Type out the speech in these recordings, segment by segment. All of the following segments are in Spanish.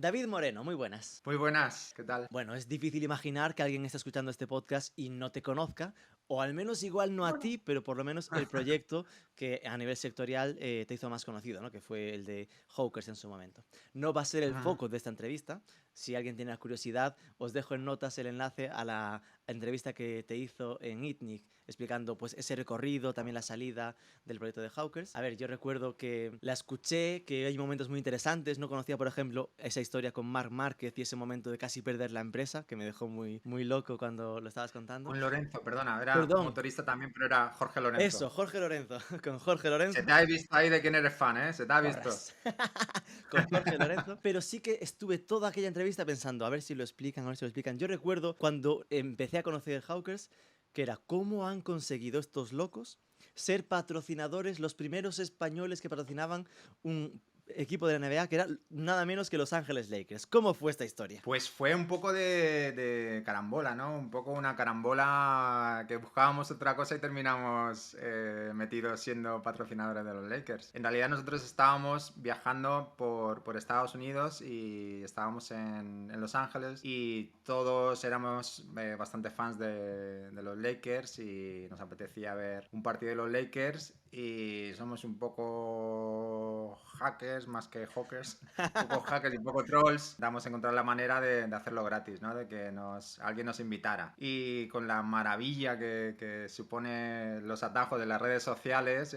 David Moreno, muy buenas. Muy buenas, ¿qué tal? Bueno, es difícil imaginar que alguien esté escuchando este podcast y no te conozca, o al menos igual no a Bueno. ti, pero por lo menos el proyecto que a nivel sectorial te hizo más conocido, ¿no? Que fue el de Hawkers en su momento. No va a ser el Ujú. foco de esta entrevista. Si alguien tiene la curiosidad, os dejo en notas el enlace a la entrevista que te hizo en ITNIC, explicando pues ese recorrido, también la salida del proyecto de Hawkers. A ver, yo recuerdo que la escuché, que hay momentos muy interesantes. No conocía, por ejemplo, esa historia con Marc Márquez y ese momento de casi perder la empresa, que me dejó muy, muy loco cuando lo estabas contando. Con Lorenzo, perdona, era Perdón, motorista también, pero era Jorge eso, Lorenzo. Jorge Lorenzo. Con Jorge Se Lorenzo. te ha visto ahí de quién eres fan, ¿eh? Se te ha visto. Porras. Con Jorge Lorenzo. Pero sí que estuve toda aquella entrevista pensando, a ver si lo explican, a ver si lo explican. Yo recuerdo cuando empecé a conocer Hawkers, que era cómo han conseguido estos locos ser patrocinadores, los primeros españoles que patrocinaban un equipo de la NBA que era nada menos que Los Ángeles Lakers. ¿Cómo fue esta historia? Pues fue un poco de carambola, ¿no? Un poco una carambola que buscábamos otra cosa y terminamos metidos siendo patrocinadores de los Lakers. En realidad nosotros estábamos viajando por Estados Unidos y estábamos en Los Ángeles y todos éramos bastante fans de los Lakers y nos apetecía ver un partido de los Lakers y somos un poco hackers más que hawkers, un poco hackers y un poco trolls. Damos a encontrar la manera de hacerlo gratis, ¿no? De que alguien nos invitara. Y con la maravilla que supone los atajos de las redes sociales,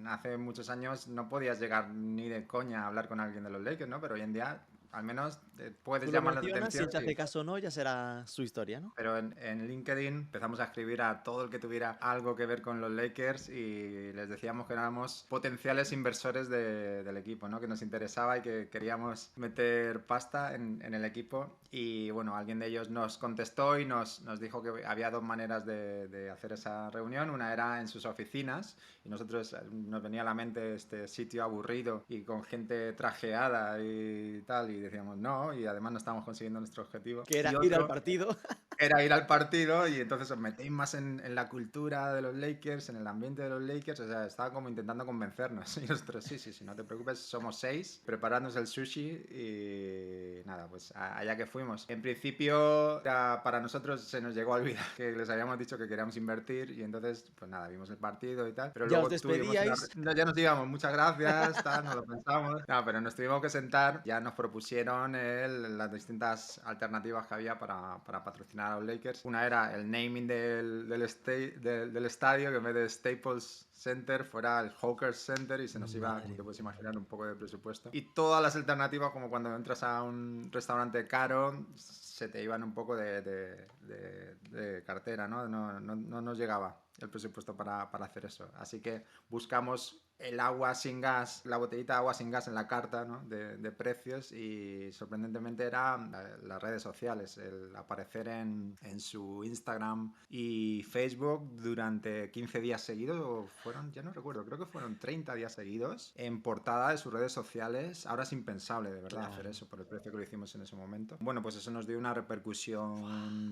hace muchos años no podías llegar ni de coña a hablar con alguien de los Lakers, ¿no? Pero hoy en día al menos puedes Tú lo llamar la mencionas, si atención, él te sí. hace caso o no, ya será su historia, ¿no? Pero en LinkedIn empezamos a escribir a todo el que tuviera algo que ver con los Lakers y les decíamos que éramos potenciales inversores del equipo, ¿no? Que nos interesaba y que queríamos meter pasta en el equipo. Y bueno, alguien de ellos nos contestó y nos dijo que había dos maneras de hacer esa reunión. Una era en sus oficinas y nosotros nos venía a la mente este sitio aburrido y con gente trajeada y tal. Y decíamos no, y además no estábamos consiguiendo nuestro objetivo. Que era Y ir al otro partido. era ir al partido y entonces os metéis más en la cultura de los Lakers, en el ambiente de los Lakers, o sea, estaba como intentando convencernos. Y nosotros, sí, no te preocupes, somos 6, preparándonos el sushi y nada, pues allá que fuimos. En principio, para nosotros se nos llegó a olvidar que les habíamos dicho que queríamos invertir y entonces, pues nada, vimos el partido y tal, pero Ya os luego tuvimos una... despedíais. No, ya nos íbamos, muchas gracias, tal, nos lo pensamos. No, pero nos tuvimos que sentar, ya nos propusieron las distintas alternativas que había para patrocinar a los Lakers. Una era el naming del estadio, que en vez de Staples Center fuera el Hawkers Center y se nos iba, como Madre te puedes mía. imaginar, un poco de presupuesto. Y todas las alternativas, como cuando entras a un restaurante caro, se te iban un poco de cartera, ¿no? No nos llegaba el presupuesto para hacer eso. Así que buscamos el agua sin gas, la botellita de agua sin gas en la carta, ¿no? de precios y sorprendentemente eran las redes sociales, el aparecer en su Instagram y Facebook durante 15 días seguidos, o fueron, ya no recuerdo, creo que fueron 30 días seguidos en portada de sus redes sociales. Ahora es impensable de verdad hacer Claro. eso por el precio que lo hicimos en ese momento. Bueno, pues eso nos dio una repercusión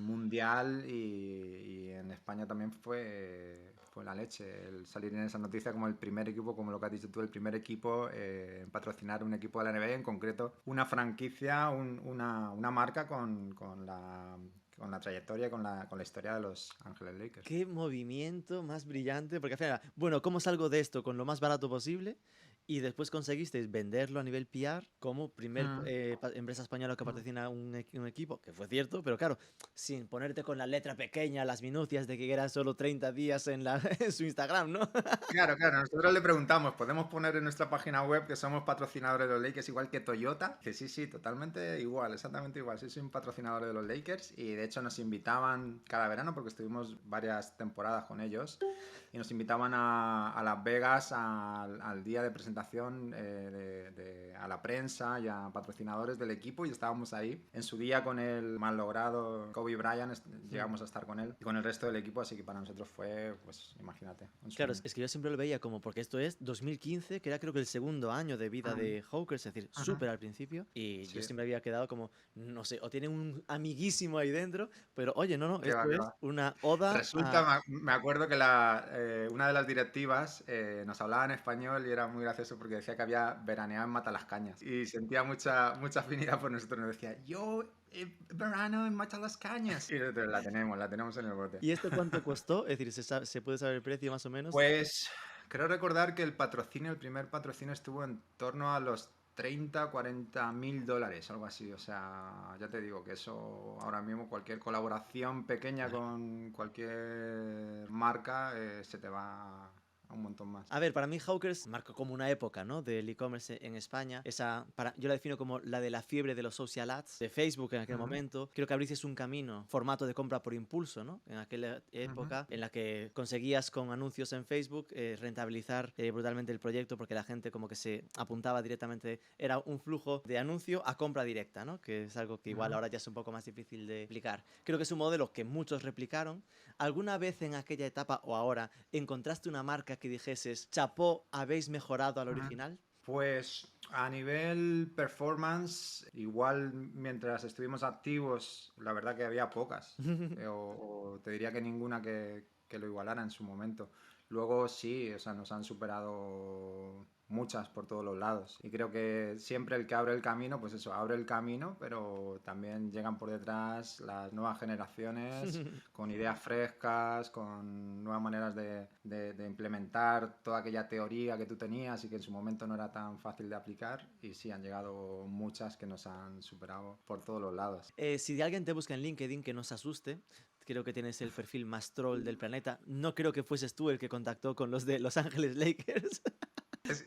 mundial y en España también fue la leche el salir en esa noticia como el primer equipo, como lo que has dicho tú, el primer equipo en patrocinar un equipo de la NBA, en concreto una franquicia, una marca con la trayectoria, con la historia de los Ángeles Lakers. Qué movimiento más brillante, porque al final, bueno, ¿cómo salgo de esto con lo más barato posible? Y después conseguisteis venderlo a nivel PR como primer Mm. empresa española que Mm. patrocina un equipo, que fue cierto, pero claro, sin ponerte con la letra pequeña, las minucias de que eran solo 30 días en su Instagram, ¿no? Claro, claro, nosotros le preguntamos, ¿podemos poner en nuestra página web que somos patrocinadores de los Lakers igual que Toyota? Que sí, totalmente igual, exactamente igual. Sí, soy un patrocinador de los Lakers y de hecho nos invitaban cada verano porque estuvimos varias temporadas con ellos y nos invitaban a Las Vegas al día de presentación a la prensa y a patrocinadores del equipo y estábamos ahí en su día con el mal logrado Kobe Bryant, llegamos a estar con él y con el resto del equipo, así que para nosotros fue, pues imagínate, un Claro, sueño. es que yo siempre lo veía como, porque esto es 2015, que era creo que el segundo año de vida Ujú, de Hawkers, es decir, ujú. súper al principio, y yo Sí, siempre había quedado como, no sé, o tiene un amiguísimo ahí dentro, pero oye, no, no, que va, esto que es va. una oda Resulta, a... me acuerdo que una de las directivas nos hablaba en español y era muy gracioso gracioso porque decía que había veraneado en Matalascañas y sentía mucha afinidad por nosotros. Nos decía, yo verano en Matalascañas. Y nosotros la tenemos en el bote. ¿Y esto cuánto costó? Es decir, ¿se puede saber el precio más o menos? Pues creo recordar que el primer patrocinio estuvo en torno a los 30-40 mil dólares, algo así. O sea, ya te digo que eso ahora mismo cualquier colaboración pequeña Claro. con cualquier marca se te va a un montón más. A ver, para mí Hawkers marcó como una época, ¿no? Del e-commerce en España. Yo la defino como la de la fiebre de los social ads de Facebook en aquel Ujú, momento. Creo que abriste un camino, formato de compra por impulso, ¿no? En aquella ujú. época en la que conseguías con anuncios en Facebook rentabilizar brutalmente el proyecto porque la gente como que se apuntaba directamente. Era un flujo de anuncio a compra directa, ¿no? Que es algo que igual Ujú. ahora ya es un poco más difícil de explicar. Creo que es un modelo que muchos replicaron. ¿Alguna vez en aquella etapa o ahora encontraste una marca que dijeses, chapó, habéis mejorado al Ujú. original? Pues a nivel performance, igual mientras estuvimos activos, la verdad que había pocas, o te diría que ninguna que lo igualara en su momento. Luego sí, o sea, nos han superado muchas por todos los lados. Y creo que siempre el que abre el camino, pues eso, abre el camino, pero también llegan por detrás las nuevas generaciones con ideas frescas, con nuevas maneras de implementar toda aquella teoría que tú tenías y que en su momento no era tan fácil de aplicar. Y sí, han llegado muchas que nos han superado por todos los lados. Si alguien te busca en LinkedIn, que no se asuste, creo que tienes el perfil más troll del planeta. No creo que fueses tú el que contactó con los de Los Ángeles Lakers.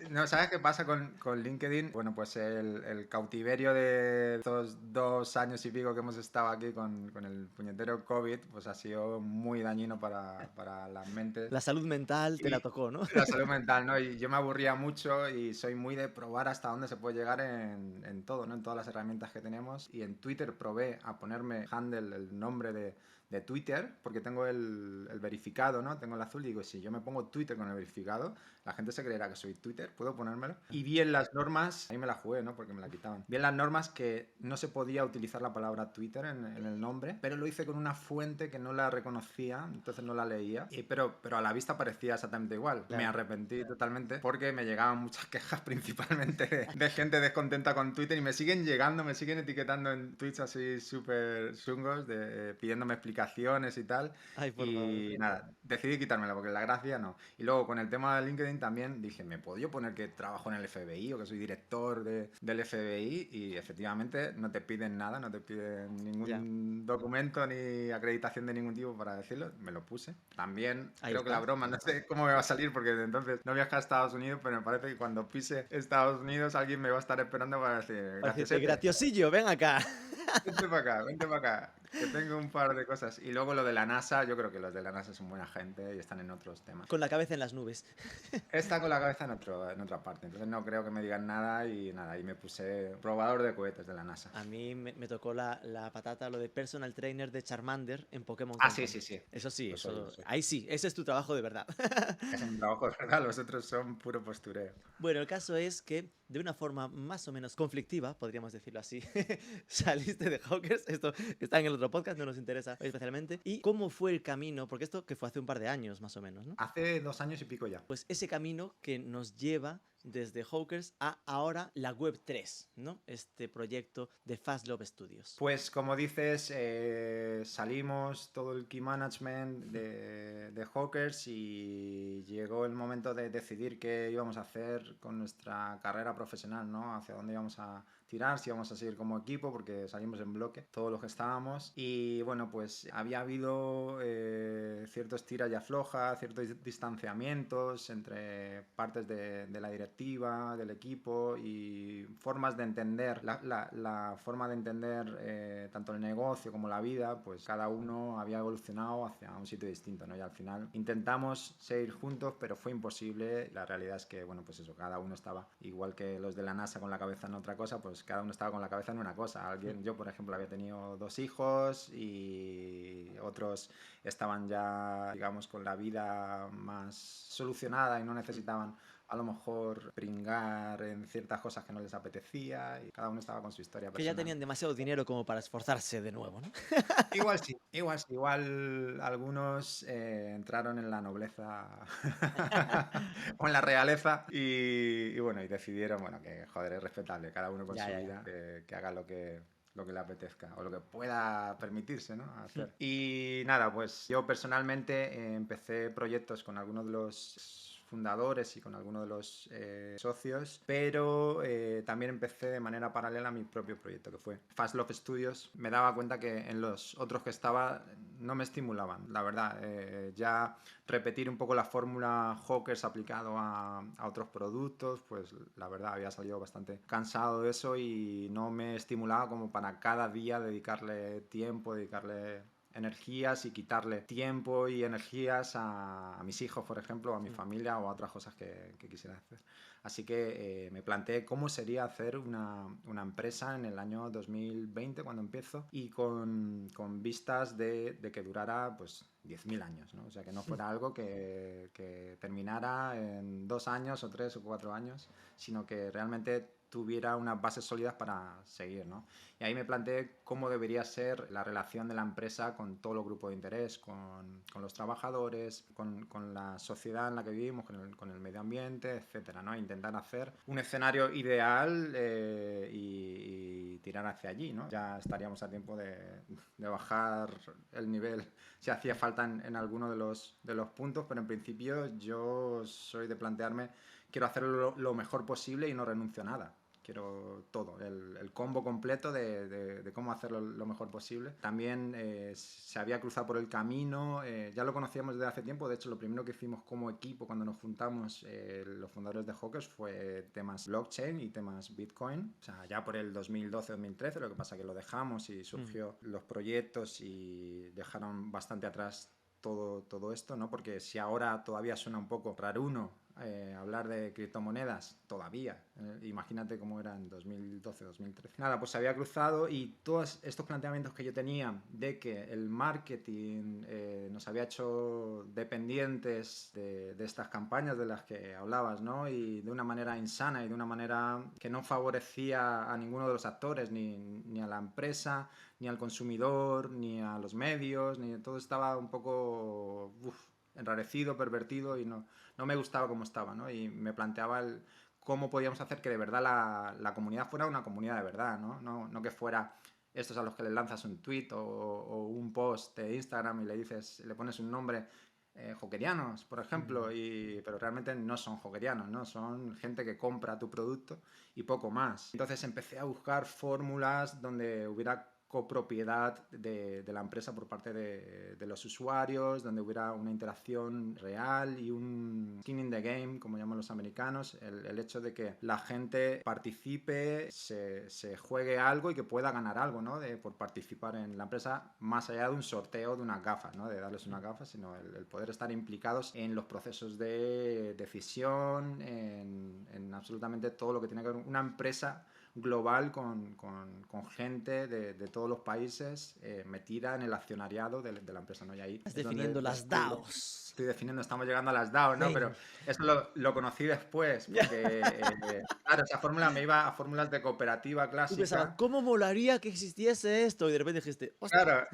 No, ¿sabes qué pasa con LinkedIn? Bueno, pues el cautiverio de estos 2 años y pico que hemos estado aquí con el puñetero COVID, pues ha sido muy dañino para las mentes La salud mental te la y tocó, ¿no? la salud mental, ¿no? Y yo me aburría mucho y soy muy de probar hasta dónde se puede llegar en todo, ¿no? En todas las herramientas que tenemos. Y en Twitter probé a ponerme handle, el nombre de Twitter, porque tengo el verificado, ¿no? Tengo el azul y digo, si yo me pongo Twitter con el verificado, la gente se creerá que soy Twitter, ¿puedo ponérmelo? Y vi en las normas, ahí me la jugué, ¿no? Porque me la quitaban. Vi en las normas que no se podía utilizar la palabra Twitter en el nombre, pero lo hice con una fuente que no la reconocía, entonces no la leía, pero a la vista parecía exactamente igual. Me Claro. arrepentí totalmente porque me llegaban muchas quejas principalmente de gente descontenta con Twitter y me siguen llegando, me siguen etiquetando en tweets así súper chungos, pidiéndome explicaciones y tal. Ay, por favor. Y nada, decidí quitármela porque la gracia no. Y luego con el tema de LinkedIn también dije, ¿me puedo yo poner que trabajo en el FBI o que soy director del FBI? Y efectivamente no te piden nada, no te piden Ya, ningún documento ni acreditación de ningún tipo para decirlo. Me lo puse. También ahí creo que la está. broma, no sé cómo me va a salir porque desde entonces no viajé a Estados Unidos, pero me parece que cuando pise Estados Unidos alguien me va a estar esperando para decir, Para decirte, graciosete. graciosillo, ven acá. Vente para acá, que tengo un par de cosas. Y luego lo de la NASA, yo creo que los de la NASA son buena gente y están en otros temas. Con la cabeza en las nubes. Está con la cabeza en otra parte, entonces no creo que me digan nada y me puse probador de cohetes de la NASA. A mí me tocó la patata, lo de personal trainer de Charmander en Pokémon Ah, sí, Company. sí, sí. Eso sí, Lo soy, lo eso, soy. ahí sí, ese es tu trabajo de verdad. Es un trabajo de verdad, los otros son puro postureo. Bueno, el caso es que de una forma más o menos conflictiva, podríamos decirlo así, saliste de Hawkers, esto está en el otro podcast, no nos interesa especialmente. ¿Y cómo fue el camino? Porque esto que fue hace un par de años más o menos, ¿no? Hace 2 años y pico ya. Pues ese camino que nos lleva desde Hawkers a ahora la Web3, ¿no? Este proyecto de Fast Love Studios. Pues como dices, salimos todo el key management de Hawkers y llegó el momento de decidir qué íbamos a hacer con nuestra carrera profesional, ¿no? Hacia dónde íbamos a tirar, si íbamos a seguir como equipo, porque salimos en bloque, todos los que estábamos. Y bueno, pues había habido ciertos tiras y aflojas, ciertos distanciamientos entre partes de la directiva, del equipo y formas de entender, la forma de entender tanto el negocio como la vida, pues cada uno había evolucionado hacia un sitio distinto, ¿no? Y al final intentamos seguir juntos, pero fue imposible. La realidad es que, bueno, pues eso, cada uno estaba, igual que los de la NASA con la cabeza en otra cosa, pues cada uno estaba con la cabeza en una cosa. Yo, por ejemplo, había tenido 2 hijos y otros estaban ya, digamos, con la vida más solucionada y no necesitaban a lo mejor pringar en ciertas cosas que no les apetecía y cada uno estaba con su historia Que ya personal. tenían demasiado dinero como para esforzarse de nuevo, ¿no? Igual sí, igual sí, igual algunos entraron en la nobleza o en la realeza y bueno, y decidieron, bueno, que joder, es respetable, cada uno con Ya, su ya, ya. vida, que haga lo que le apetezca o lo que pueda permitirse, ¿no? Hmm. Hacer. Y nada, pues yo personalmente empecé proyectos con algunos de los fundadores y con algunos de los socios, pero también empecé de manera paralela mi propio proyecto, que fue Fast Love Studios. Me daba cuenta que en los otros que estaba no me estimulaban, la verdad. Ya repetir un poco la fórmula Hawkers aplicado a otros productos, pues la verdad había salido bastante cansado de eso y no me estimulaba como para cada día dedicarle tiempo, dedicarle energías y quitarle tiempo y energías a mis hijos, por ejemplo, a mi Hmm. familia o a otras cosas que quisiera hacer. Así que me planteé cómo sería hacer una empresa en el año 2020 cuando empiezo y con vistas de que durara pues 10.000 años, ¿no? O sea, que no fuera algo que terminara en 2 años o 3 o 4 años, sino que realmente tuviera unas bases sólidas para seguir, ¿no? Y ahí me planteé cómo debería ser la relación de la empresa con todos los grupos de interés, con los trabajadores, con la sociedad en la que vivimos, con el medio ambiente, etcétera, ¿no? Intentar hacer un escenario ideal y tirar hacia allí, ¿no? Ya estaríamos a tiempo de bajar el nivel si hacía falta en alguno de los puntos, pero en principio yo soy de plantearme, quiero hacerlo lo mejor posible y no renuncio a nada. Quiero todo, el combo completo de cómo hacerlo lo mejor posible. También se había cruzado por el camino, ya lo conocíamos desde hace tiempo, de hecho lo primero que hicimos como equipo cuando nos juntamos los fundadores de Hawkers fue temas blockchain y temas Bitcoin, o sea, ya por el 2012-2013, lo que pasa que lo dejamos y Hmm. surgió los proyectos y dejaron bastante atrás todo esto, ¿no? Porque si ahora todavía suena un poco raruno hablar de criptomonedas, todavía, imagínate cómo era en 2012-2013. Nada, pues se había cruzado y todos estos planteamientos que yo tenía de que el marketing nos había hecho dependientes de estas campañas de las que hablabas, ¿no? Y de una manera insana y de una manera que no favorecía a ninguno de los actores, ni a la empresa, ni al consumidor, ni a los medios, ni todo estaba un poco enrarecido, pervertido y no me gustaba cómo estaba, ¿no? Y me planteaba cómo podíamos hacer que de verdad la comunidad fuera una comunidad de verdad, ¿no? No que fuera estos a los que le lanzas un tweet o un post de Instagram y le pones un nombre jokerianos, por ejemplo, Hmm. pero realmente no son jokerianos, ¿no? Son gente que compra tu producto y poco más. Entonces empecé a buscar fórmulas donde hubiera copropiedad de la empresa por parte de los usuarios, donde hubiera una interacción real y un skin in the game, como llaman los americanos, el hecho de que la gente participe, se juegue algo y que pueda ganar algo, ¿no? Por participar en la empresa, más allá de un sorteo de unas gafas, ¿no? De darles unas gafas, sino el poder estar implicados en los procesos de decisión, en absolutamente todo lo que tiene que ver una empresa global con gente de todos los países metida en el accionariado de la empresa, ¿no? Y ahí Estás es donde definiendo las descubro, DAOs. estoy definiendo, estamos llegando a las DAO, ¿no? Pero Venga. eso lo conocí después, porque, claro, esa fórmula me iba a fórmulas de cooperativa Tú pensabas, clásica. ¿cómo molaría que existiese esto? Y de repente dijiste, ¡hostia! Claro,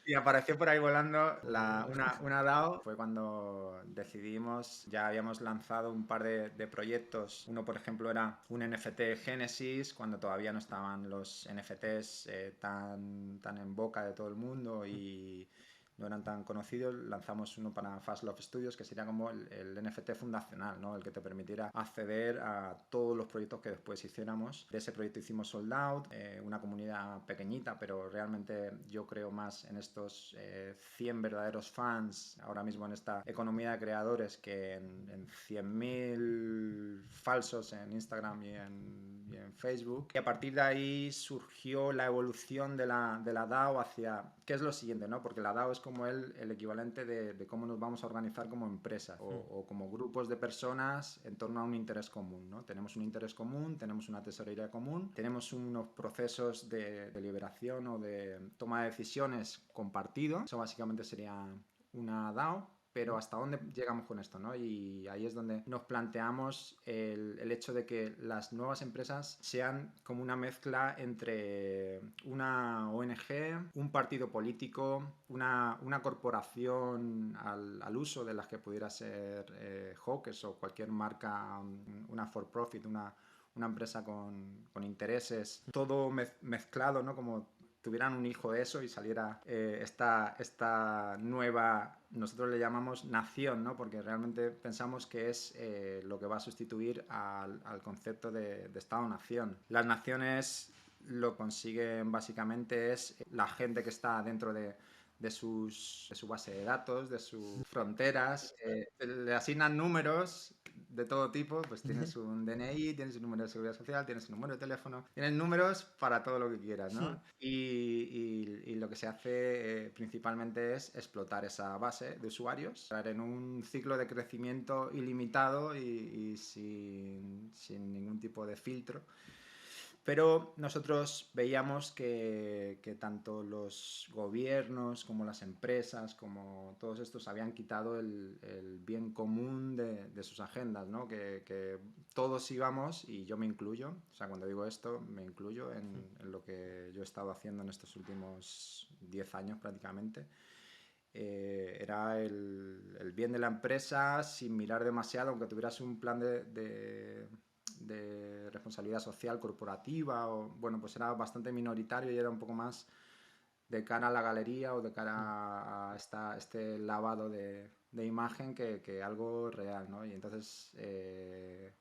y apareció por ahí volando una DAO. Fue cuando decidimos, ya habíamos lanzado un par de proyectos. Uno, por ejemplo, era un NFT Genesis, cuando todavía no estaban los NFTs tan en boca de todo el mundo y no eran tan conocidos. Lanzamos uno para Fast Love Studios, que sería como el NFT fundacional, ¿no? El que te permitiera acceder a todos los proyectos que después hiciéramos. De ese proyecto hicimos Sold Out, una comunidad pequeñita, pero realmente yo creo más en estos 100 verdaderos fans ahora mismo en esta economía de creadores que en 100.000 falsos en Instagram y en Facebook. Y a partir de ahí surgió la evolución de la DAO hacia, ¿qué es lo siguiente? ¿No? Porque la DAO es como el equivalente de cómo nos vamos a organizar como empresa o como grupos de personas en torno a un interés común, ¿no? Tenemos un interés común, tenemos una tesorería común, tenemos unos procesos de deliberación o de toma de decisiones compartidos. Eso básicamente sería una DAO. pero ¿hasta dónde llegamos con esto, no? Y ahí es donde nos planteamos el hecho de que las nuevas empresas sean como una mezcla entre una ONG, un partido político, una corporación al uso de las que pudiera ser Hawkers o cualquier marca, una for-profit, una empresa con intereses, todo mezclado, ¿no? Como tuvieran un hijo de eso y saliera esta nueva, nosotros le llamamos nación, ¿no? Porque realmente pensamos que es lo que va a sustituir al concepto de Estado-nación. Las naciones lo consiguen básicamente es la gente que está dentro de su base de datos, de sus fronteras, le asignan números de todo tipo, pues tienes un DNI, tienes un número de seguridad social, tienes un número de teléfono, tienes números para todo lo que quieras, ¿no? Y lo que se hace principalmente es explotar esa base de usuarios, estar en un ciclo de crecimiento ilimitado y sin ningún tipo de filtro. Pero nosotros veíamos que tanto los gobiernos como las empresas, como todos estos, habían quitado el bien común de sus agendas, ¿no? Que todos íbamos, y yo me incluyo, o sea, cuando digo esto, me incluyo en lo que yo he estado haciendo en estos últimos 10 años prácticamente. Era el bien de la empresa sin mirar demasiado, aunque tuvieras un plan de responsabilidad social corporativa, o bueno, pues era bastante minoritario y era un poco más de cara a la galería o de cara a este lavado de imagen que algo real, ¿no? Y entonces el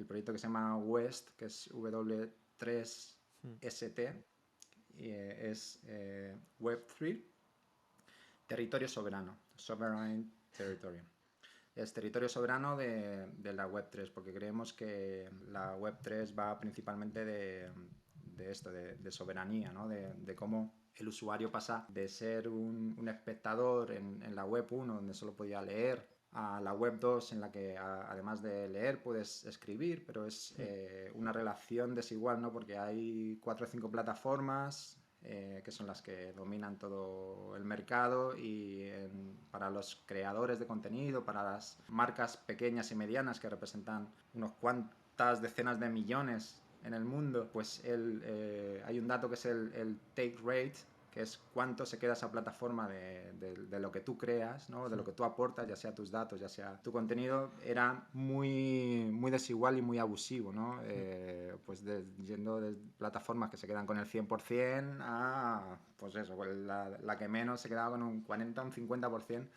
proyecto que se llama WEST, que es W3ST, es Web3, territorio soberano, Sovereign Territory. Es territorio soberano de la Web3, porque creemos que la Web3 va principalmente de esto, de soberanía, ¿no? De cómo el usuario pasa de ser un espectador en la Web 1, donde solo podía leer, a la Web 2, en la que además de leer puedes escribir, pero es una relación desigual, ¿no? Porque hay 4 o 5 plataformas que son las que dominan todo el mercado, y para los creadores de contenido, para las marcas pequeñas y medianas que representan unos cuantas decenas de millones en el mundo, pues hay un dato que es el take rate, que es cuánto se queda esa plataforma de lo que tú creas, ¿no? De lo que tú aportas, ya sea tus datos, ya sea tu contenido, era muy, muy desigual y muy abusivo, ¿no? Pues yendo de plataformas que se quedan con el 100% a, pues eso, la que menos se quedaba con un 40 o un 50%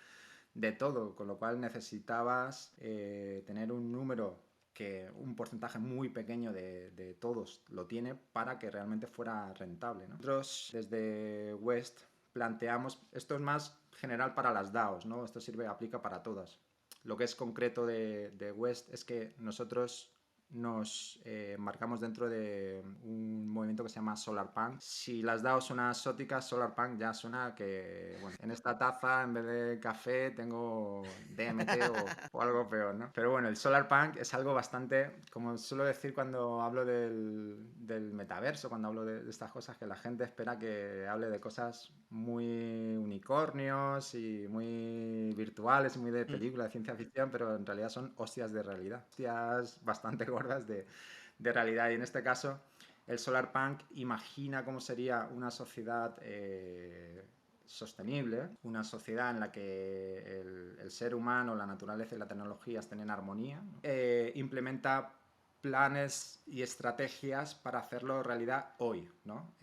de todo, con lo cual necesitabas tener un número, que un porcentaje muy pequeño de todos lo tiene, para que realmente fuera rentable, ¿no? Nosotros desde West planteamos, esto es más general para las DAOs, ¿no? Esto aplica para todas. Lo que es concreto de West es que nosotros nos marcamos dentro de un movimiento que se llama Solarpunk. Si las DAOs suenan exóticas, Solarpunk ya suena que, bueno, en esta taza en vez de café tengo DMT o algo peor, ¿no? Pero bueno, el Solarpunk es algo bastante, como suelo decir cuando hablo del metaverso, cuando hablo de estas cosas, que la gente espera que hable de cosas muy unicornios y muy virtuales y muy de película de ciencia ficción, pero en realidad son hostias de realidad, hostias bastante gordas de realidad. Y en este caso, el Solarpunk imagina cómo sería una sociedad sostenible, una sociedad en la que el ser humano, la naturaleza y la tecnología estén en armonía. Implementa planes y estrategias para hacerlo realidad hoy, ¿no?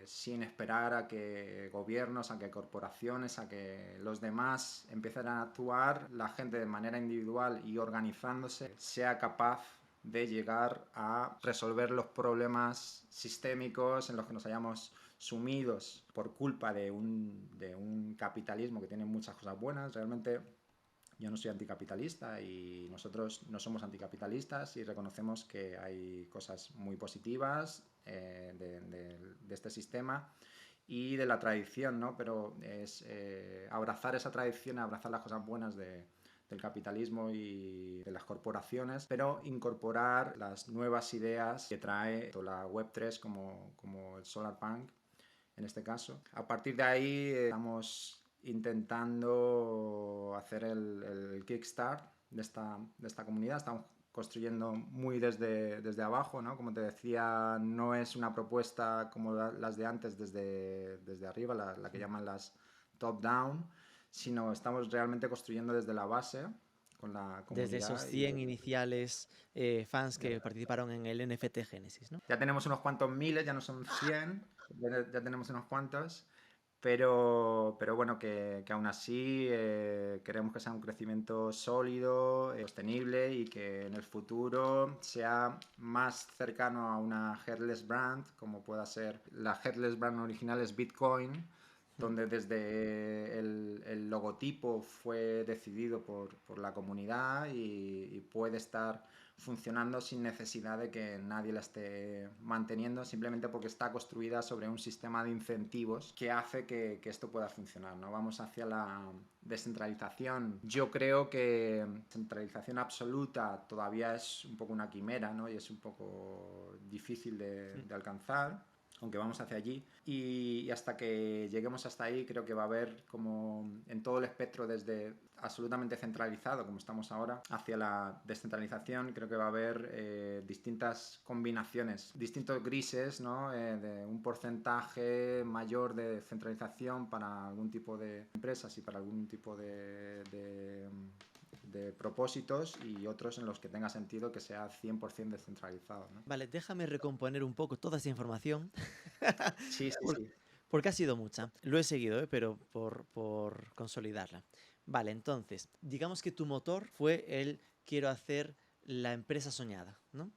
Sin esperar a que gobiernos, a que corporaciones, a que los demás empiecen a actuar, la gente de manera individual y organizándose sea capaz de llegar a resolver los problemas sistémicos en los que nos hayamos sumidos por culpa de un capitalismo que tiene muchas cosas buenas. Realmente yo no soy anticapitalista y nosotros no somos anticapitalistas, y reconocemos que hay cosas muy positivas de este sistema y de la tradición, ¿no? Pero es abrazar esa tradición, abrazar las cosas buenas del capitalismo y de las corporaciones, pero incorporar las nuevas ideas que trae tanto la Web3 como el Solarpunk en este caso. A partir de ahí estamos intentando hacer el kickstart de esta comunidad. Estamos construyendo muy desde abajo, ¿no? Como te decía, no es una propuesta como las de antes desde arriba, la que llaman las top-down, sino estamos realmente construyendo desde la base con la Desde esos comunidad. 100 iniciales fans que participaron en el NFT Genesis, ¿no? Ya tenemos unos cuantos miles, ya no son 100, ya tenemos unos cuantos, pero bueno, que aún así queremos que sea un crecimiento sólido, sostenible y que en el futuro sea más cercano a una headless brand, como pueda ser la headless brand original es Bitcoin, donde desde el logotipo fue decidido por la comunidad y puede estar funcionando sin necesidad de que nadie la esté manteniendo, simplemente porque está construida sobre un sistema de incentivos que hace que esto pueda funcionar, ¿no? Vamos hacia la descentralización. Yo creo que centralización absoluta todavía es un poco una quimera, ¿no? Y es un poco difícil de alcanzar, aunque vamos hacia allí, y hasta que lleguemos hasta ahí creo que va a haber como en todo el espectro desde absolutamente centralizado como estamos ahora hacia la descentralización, creo que va a haber distintas combinaciones, distintos grises, ¿no? De un porcentaje mayor de centralización para algún tipo de empresas y para algún tipo de propósitos y otros en los que tenga sentido que sea 100% descentralizado, ¿no? Vale, déjame recomponer un poco toda esa información. Sí, sí, por- sí. Porque ha sido mucha. Lo he seguido, pero por consolidarla. Vale, entonces, digamos que tu motor fue el quiero hacer la empresa soñada, ¿no?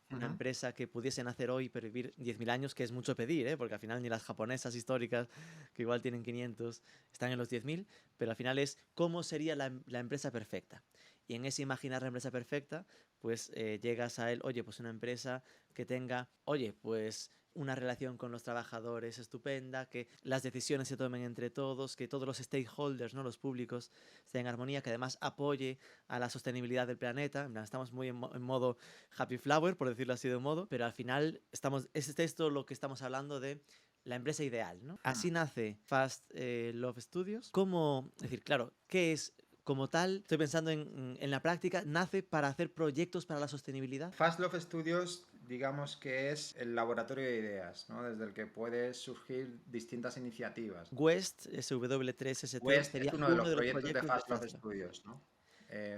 Una Ujú. empresa que pudiesen hacer hoy pero vivir 10.000 años, que es mucho pedir, ¿eh? Porque al final ni las japonesas históricas, que igual tienen 500, están en los 10.000, pero al final es cómo sería la empresa perfecta. Y en ese imaginar la empresa perfecta, pues llegas a él, oye, pues una empresa que tenga, oye, pues una relación con los trabajadores estupenda, que las decisiones se tomen entre todos, que todos los stakeholders, ¿no? Los públicos, estén en armonía, que además apoye a la sostenibilidad del planeta. En plan, estamos muy en modo happy flower, por decirlo así de un modo, pero al final es esto lo que estamos hablando de la empresa ideal, ¿no? Así nace Fast Love Studios. ¿Cómo? Es decir, claro, ¿qué es como tal? Estoy pensando en la práctica, nace para hacer proyectos para la sostenibilidad. Fast Love Studios, digamos que es el laboratorio de ideas, ¿no? Desde el que puede surgir distintas iniciativas. West, SW3ST, West sería es uno de uno los de los proyectos de proyectos de Fast Love Fast Love. Studios, ¿no?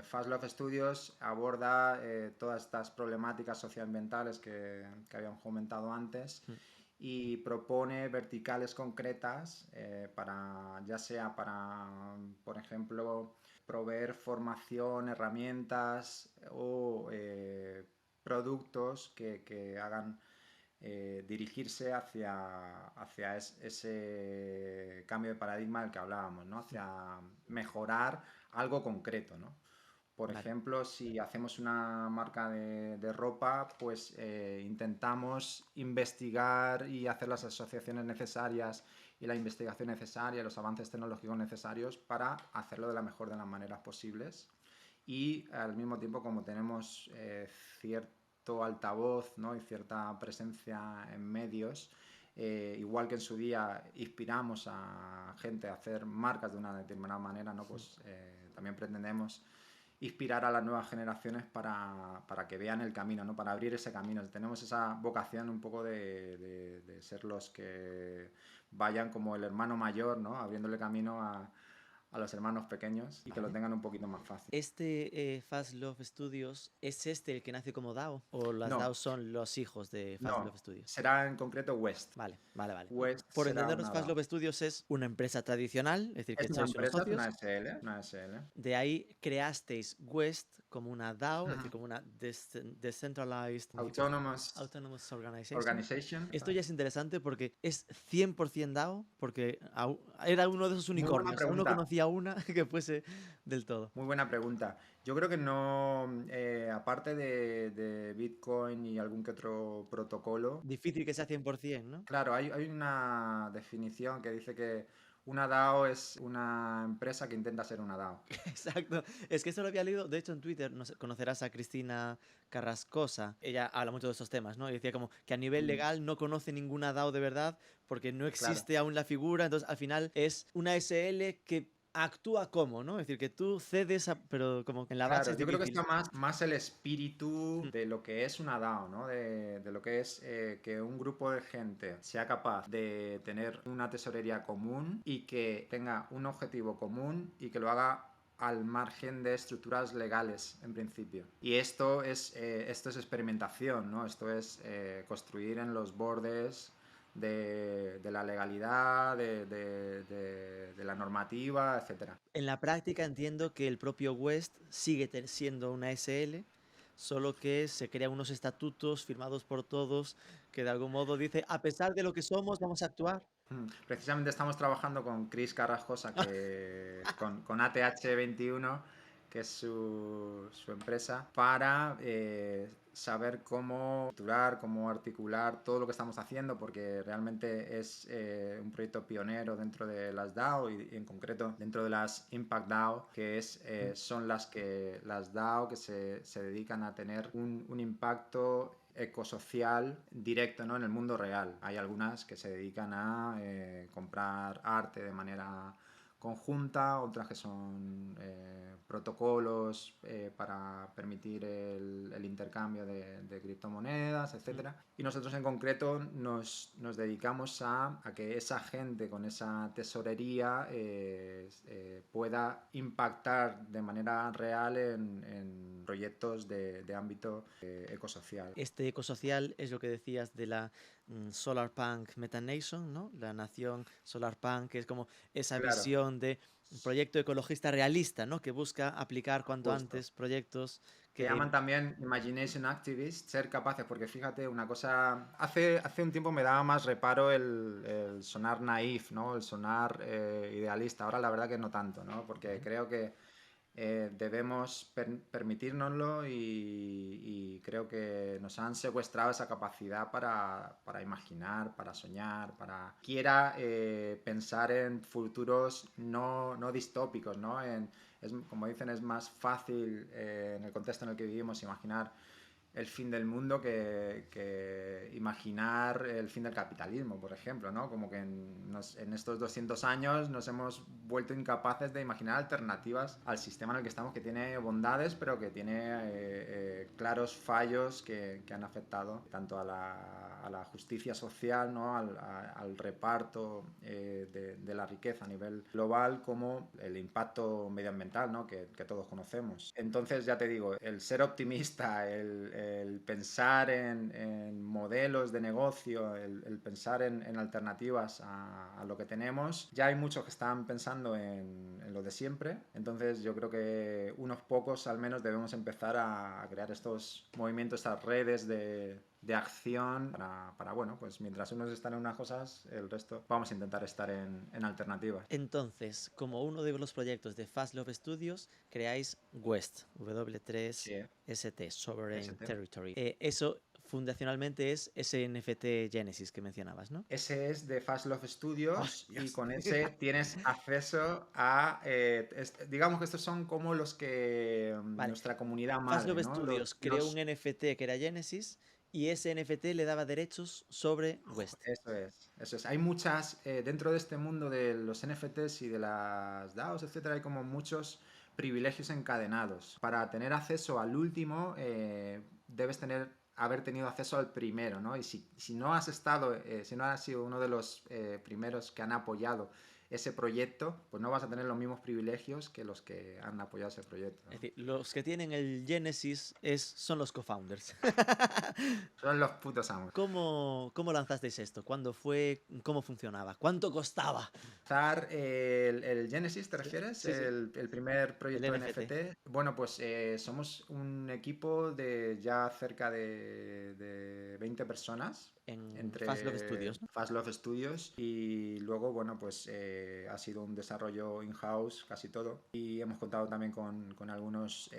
Fast Love Studios aborda todas estas problemáticas socioambientales que habíamos comentado antes Mm. y propone verticales concretas para, ya sea para, por ejemplo, proveer formación, herramientas o productos que hagan dirigirse hacia ese cambio de paradigma del que hablábamos, ¿no? Hacia mejorar algo concreto, ¿no? Por Vale. ejemplo, si hacemos una marca de ropa, pues intentamos investigar y hacer las asociaciones necesarias y la investigación necesaria, los avances tecnológicos necesarios para hacerlo de la mejor de las maneras posibles. Y al mismo tiempo, como tenemos cierto altavoz, ¿no? Y cierta presencia en medios, igual que en su día inspiramos a gente a hacer marcas de una determinada manera, ¿no? Pues también pretendemos inspirar a las nuevas generaciones para que vean el camino, ¿no? Para abrir ese camino. Tenemos esa vocación un poco de ser los que vayan como el hermano mayor, ¿no? Abriéndole camino a los hermanos pequeños y que lo Vale. tengan un poquito más fácil. Este Fast Love Studios, ¿es este el que nace como DAO? ¿O las No, DAOs son los hijos de Fast no, Love Studios? será en concreto West. Vale, vale, vale. West Por será entendernos, una Fast DAO. Love Studios es una empresa tradicional, es decir, que Es una sois unos empresa, es una socios. SL, una SL. De ahí creasteis West como una DAO, es decir, Ujú. como una Decentralized Autonomous Autonomous Organization. Organization. Esto ya es interesante porque es 100% DAO, porque era uno de esos Muy buena unicornios. Aún no pregunta. conocía una que fuese del todo. Muy buena pregunta. Yo creo que no, aparte de Bitcoin y algún que otro protocolo, Difícil que sea 100%, ¿no? claro, hay una definición que dice que una DAO es una empresa que intenta ser una DAO. Exacto. Es que eso lo había leído, de hecho, en Twitter, no sé, conocerás a Cristina Carrascosa. Ella habla mucho de estos temas, ¿no? Y decía como que a nivel Mm, legal no conoce ninguna DAO de verdad porque no claro. existe aún la figura. Entonces, al final es una SL que actúa como, ¿no? Es decir, que tú cedes, pero como que en la base Claro, es yo creo que está difícil. más el espíritu Mm. de lo que es una DAO, ¿no? De lo que es que un grupo de gente sea capaz de tener una tesorería común y que tenga un objetivo común y que lo haga al margen de estructuras legales, en principio. Y esto es experimentación, ¿no? Esto es construir en los bordes de la legalidad, de la normativa, etcétera. En la práctica entiendo que el propio West sigue siendo una SL, solo que se crean unos estatutos firmados por todos que de algún modo dice, a pesar de lo que somos, vamos a actuar. Precisamente estamos trabajando con Chris Carrascosa, con ATH21, que es su empresa, para saber cómo estructurar, cómo articular todo lo que estamos haciendo, porque realmente es un proyecto pionero dentro de las DAO y en concreto dentro de las Impact DAO, que son las DAO que se dedican a tener un impacto ecosocial directo, ¿no? En el mundo real. Hay algunas que se dedican a comprar arte de manera conjunta, otras que son protocolos para permitir el intercambio de criptomonedas, Mm. etcétera. Y nosotros en concreto nos dedicamos a que esa gente con esa tesorería pueda impactar de manera real en proyectos de ámbito ecosocial. Este ecosocial es lo que decías de la Solarpunk Metanation, ¿no? La nación Solarpunk, que es como esa Claro, visión de un proyecto ecologista realista, ¿no? Que busca aplicar cuanto justo. antes proyectos Que que... llaman también Imagination Activists, ser capaces, porque fíjate, una cosa, hace un tiempo me daba más reparo el sonar naif, ¿no? El sonar idealista, ahora la verdad que no tanto, ¿no? Porque Ujú. creo que debemos permitírnoslo y creo que nos han secuestrado esa capacidad para imaginar, para soñar, para quiera pensar en futuros no distópicos, ¿no? Como dicen, es más fácil en el contexto en el que vivimos imaginar el fin del mundo que imaginar el fin del capitalismo, por ejemplo, ¿no? Como que en estos 200 años nos hemos vuelto incapaces de imaginar alternativas al sistema en el que estamos, que tiene bondades, pero que tiene claros fallos que han afectado tanto a la justicia social, ¿no? Al reparto de la riqueza a nivel global, como el impacto medioambiental, ¿no? Que todos conocemos. Entonces, ya te digo, el ser optimista, el pensar en modelos de negocio, el pensar en alternativas a lo que tenemos. Ya hay muchos que están pensando en lo de siempre, entonces yo creo que unos pocos al menos debemos empezar a crear estos movimientos, estas redes de acción bueno, pues mientras unos están en unas cosas, el resto vamos a intentar estar en alternativas. Entonces, como uno de los proyectos de Fast Love Studios, creáis West, Sí, W3ST, Sovereign ST. Territory. Eso fundacionalmente es ese NFT Genesis que mencionabas, ¿no? Ese es de Fast Love ¡Ay, Studios y Dios! con ese tienes acceso a, digamos que estos son como los que Vale, nuestra comunidad Fast madre, Love ¿no? Studios creó un NFT que era Genesis y ese NFT le daba derechos sobre West. Eso es, eso es. Hay muchas, dentro de este mundo de los NFTs y de las DAOs, etcétera, hay como muchos privilegios encadenados. Para tener acceso al último, debes haber tenido acceso al primero, ¿no? Y si no has estado, si no has sido uno de los primeros que han apoyado ese proyecto, pues no vas a tener los mismos privilegios que los que han apoyado ese proyecto, Es ¿no? decir, los que tienen el Genesis son los co-founders. Son los putos amos. ¿Cómo lanzasteis esto? ¿Cuándo fue? ¿Cómo funcionaba? ¿Cuánto costaba? El Genesis, ¿te Sí, refieres? sí, sí. El primer El proyecto NFT NFT. Bueno, pues somos un equipo de ya cerca de 20 personas en Fast Love entre Studios, ¿no? Fast Love Studios y luego, bueno, pues ha sido un desarrollo in-house casi todo y hemos contado también con algunas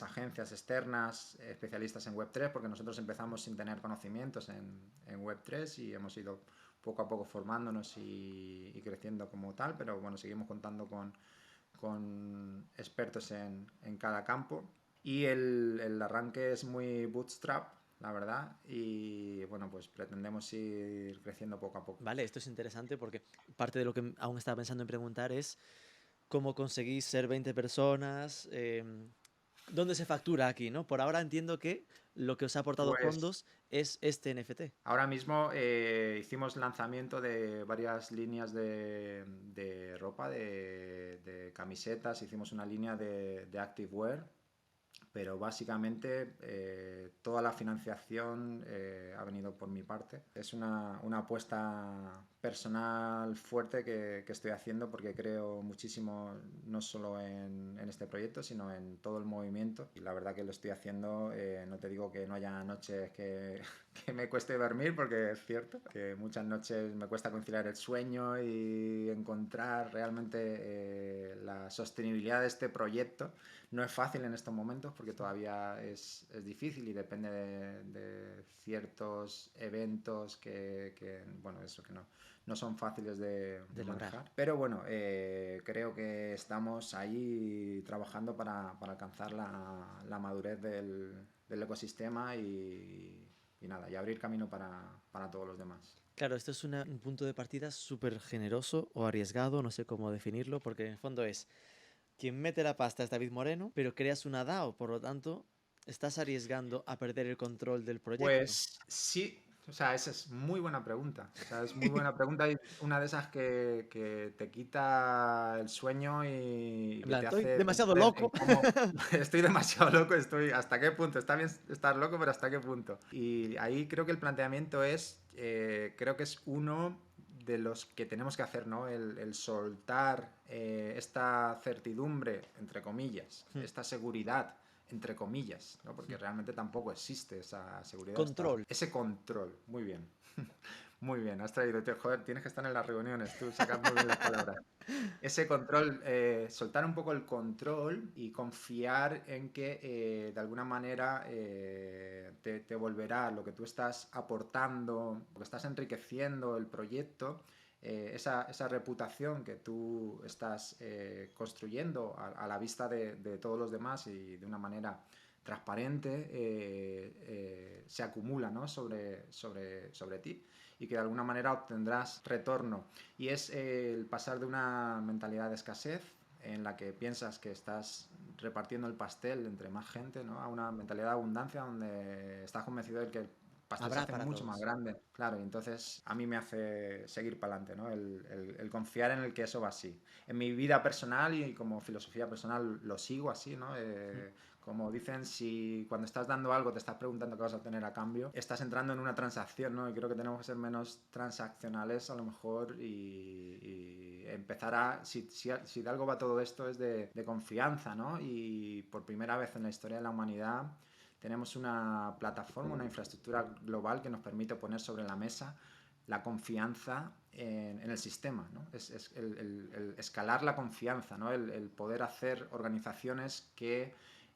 agencias externas especialistas en Web3 porque nosotros empezamos sin tener conocimientos en Web3 y hemos ido poco a poco formándonos y creciendo como tal, pero bueno, seguimos contando con expertos en cada campo. Y el arranque es muy bootstrap, la verdad, y bueno, pues pretendemos ir creciendo poco a poco. Vale, esto es interesante porque parte de lo que aún estaba pensando en preguntar es cómo conseguís ser 20 personas, dónde se factura aquí, ¿no? Por ahora entiendo que lo que os ha aportado Pues fondos es este NFT. ahora mismo hicimos lanzamiento de varias líneas de ropa, de camisetas, hicimos una línea de activewear, pero básicamente toda la financiación ha venido por mi parte. Es una apuesta personal fuerte que estoy haciendo porque creo muchísimo no solo en este proyecto, sino en todo el movimiento. Y la verdad que lo estoy haciendo, no te digo que no haya noches que me cueste dormir, porque es cierto que muchas noches me cuesta conciliar el sueño y encontrar realmente la sostenibilidad de este proyecto. No es fácil en estos momentos porque todavía es difícil y depende de ciertos eventos bueno, eso que no son fáciles de De lograr. manejar. Pero bueno, creo que estamos ahí trabajando para alcanzar la madurez del ecosistema y nada, y abrir camino para todos los demás. Claro, esto es un punto de partida súper generoso o arriesgado, no sé cómo definirlo, porque en el fondo es quien mete la pasta es David Moreno, pero creas una DAO, por lo tanto, estás arriesgando a perder el control del proyecto. Pues sí, o sea, esa es muy buena pregunta. O sea, es muy buena pregunta y una de esas que te quita el sueño y En que plan, te estoy hace demasiado pensar en loco. cómo estoy demasiado loco, hasta qué punto. Está bien estar loco, pero hasta qué punto. Y ahí creo que el planteamiento creo que es uno de los que tenemos que hacer, ¿no? El soltar esta certidumbre, entre comillas, esta seguridad entre comillas, ¿no? Porque realmente tampoco existe esa seguridad, Control. ese control. Muy bien. Muy bien, has traído, joder, tienes que estar en las reuniones, tú sacas muy bien las palabras. Ese control, soltar un poco el control y confiar en que de alguna manera te volverá lo que tú estás aportando, lo que estás enriqueciendo el proyecto, esa reputación que tú estás construyendo a la vista de todos los demás y de una manera transparente se acumula, ¿no? sobre ti y que de alguna manera obtendrás retorno. Y es el pasar de una mentalidad de escasez en la que piensas que estás repartiendo el pastel entre más gente, ¿no? A una mentalidad de abundancia donde estás convencido de que el pastel se Habrá hace para mucho más todos. grande. Claro, y entonces a mí me hace seguir para adelante, ¿no? El confiar en el que eso va así. En mi vida personal y como filosofía personal lo sigo así, ¿no? Como dicen, si cuando estás dando algo te estás preguntando qué vas a obtener a cambio, estás entrando en una transacción, ¿no? Y creo que tenemos que ser menos transaccionales a lo mejor y empezar si de algo va todo esto es de confianza, ¿no? Y por primera vez en la historia de la humanidad tenemos una plataforma, una infraestructura global que nos permite poner sobre la mesa la confianza en el sistema, ¿no? Es el escalar la confianza, ¿no? El poder hacer organizaciones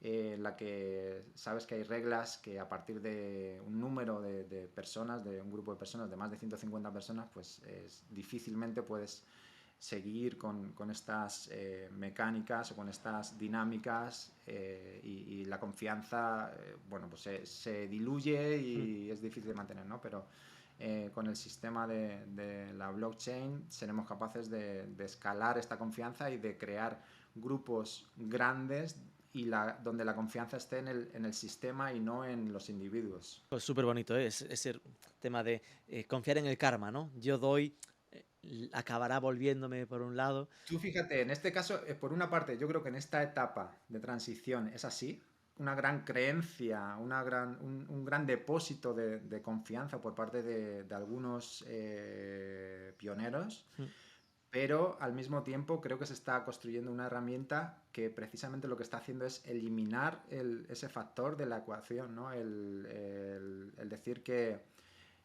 en la que sabes que hay reglas que a partir de un número de personas, de un grupo de personas, de más de 150 personas, pues difícilmente puedes seguir con estas mecánicas o con estas dinámicas y la confianza, bueno, pues se diluye y es difícil de mantener, ¿no? Pero con el sistema de la blockchain seremos capaces de escalar esta confianza y de crear grupos grandes donde la confianza esté en el sistema y no en los individuos. Pues súper bonito, ¿eh? Es ese tema de confiar en el karma, ¿no? Yo doy, acabará volviéndome por un lado. Tú fíjate, en este caso, por una parte, yo creo que en esta etapa de transición es así, una gran creencia, un gran depósito de confianza por parte de algunos pioneros, Mm. pero al mismo tiempo creo que se está construyendo una herramienta que precisamente lo que está haciendo es eliminar ese factor de la ecuación, ¿no? El decir que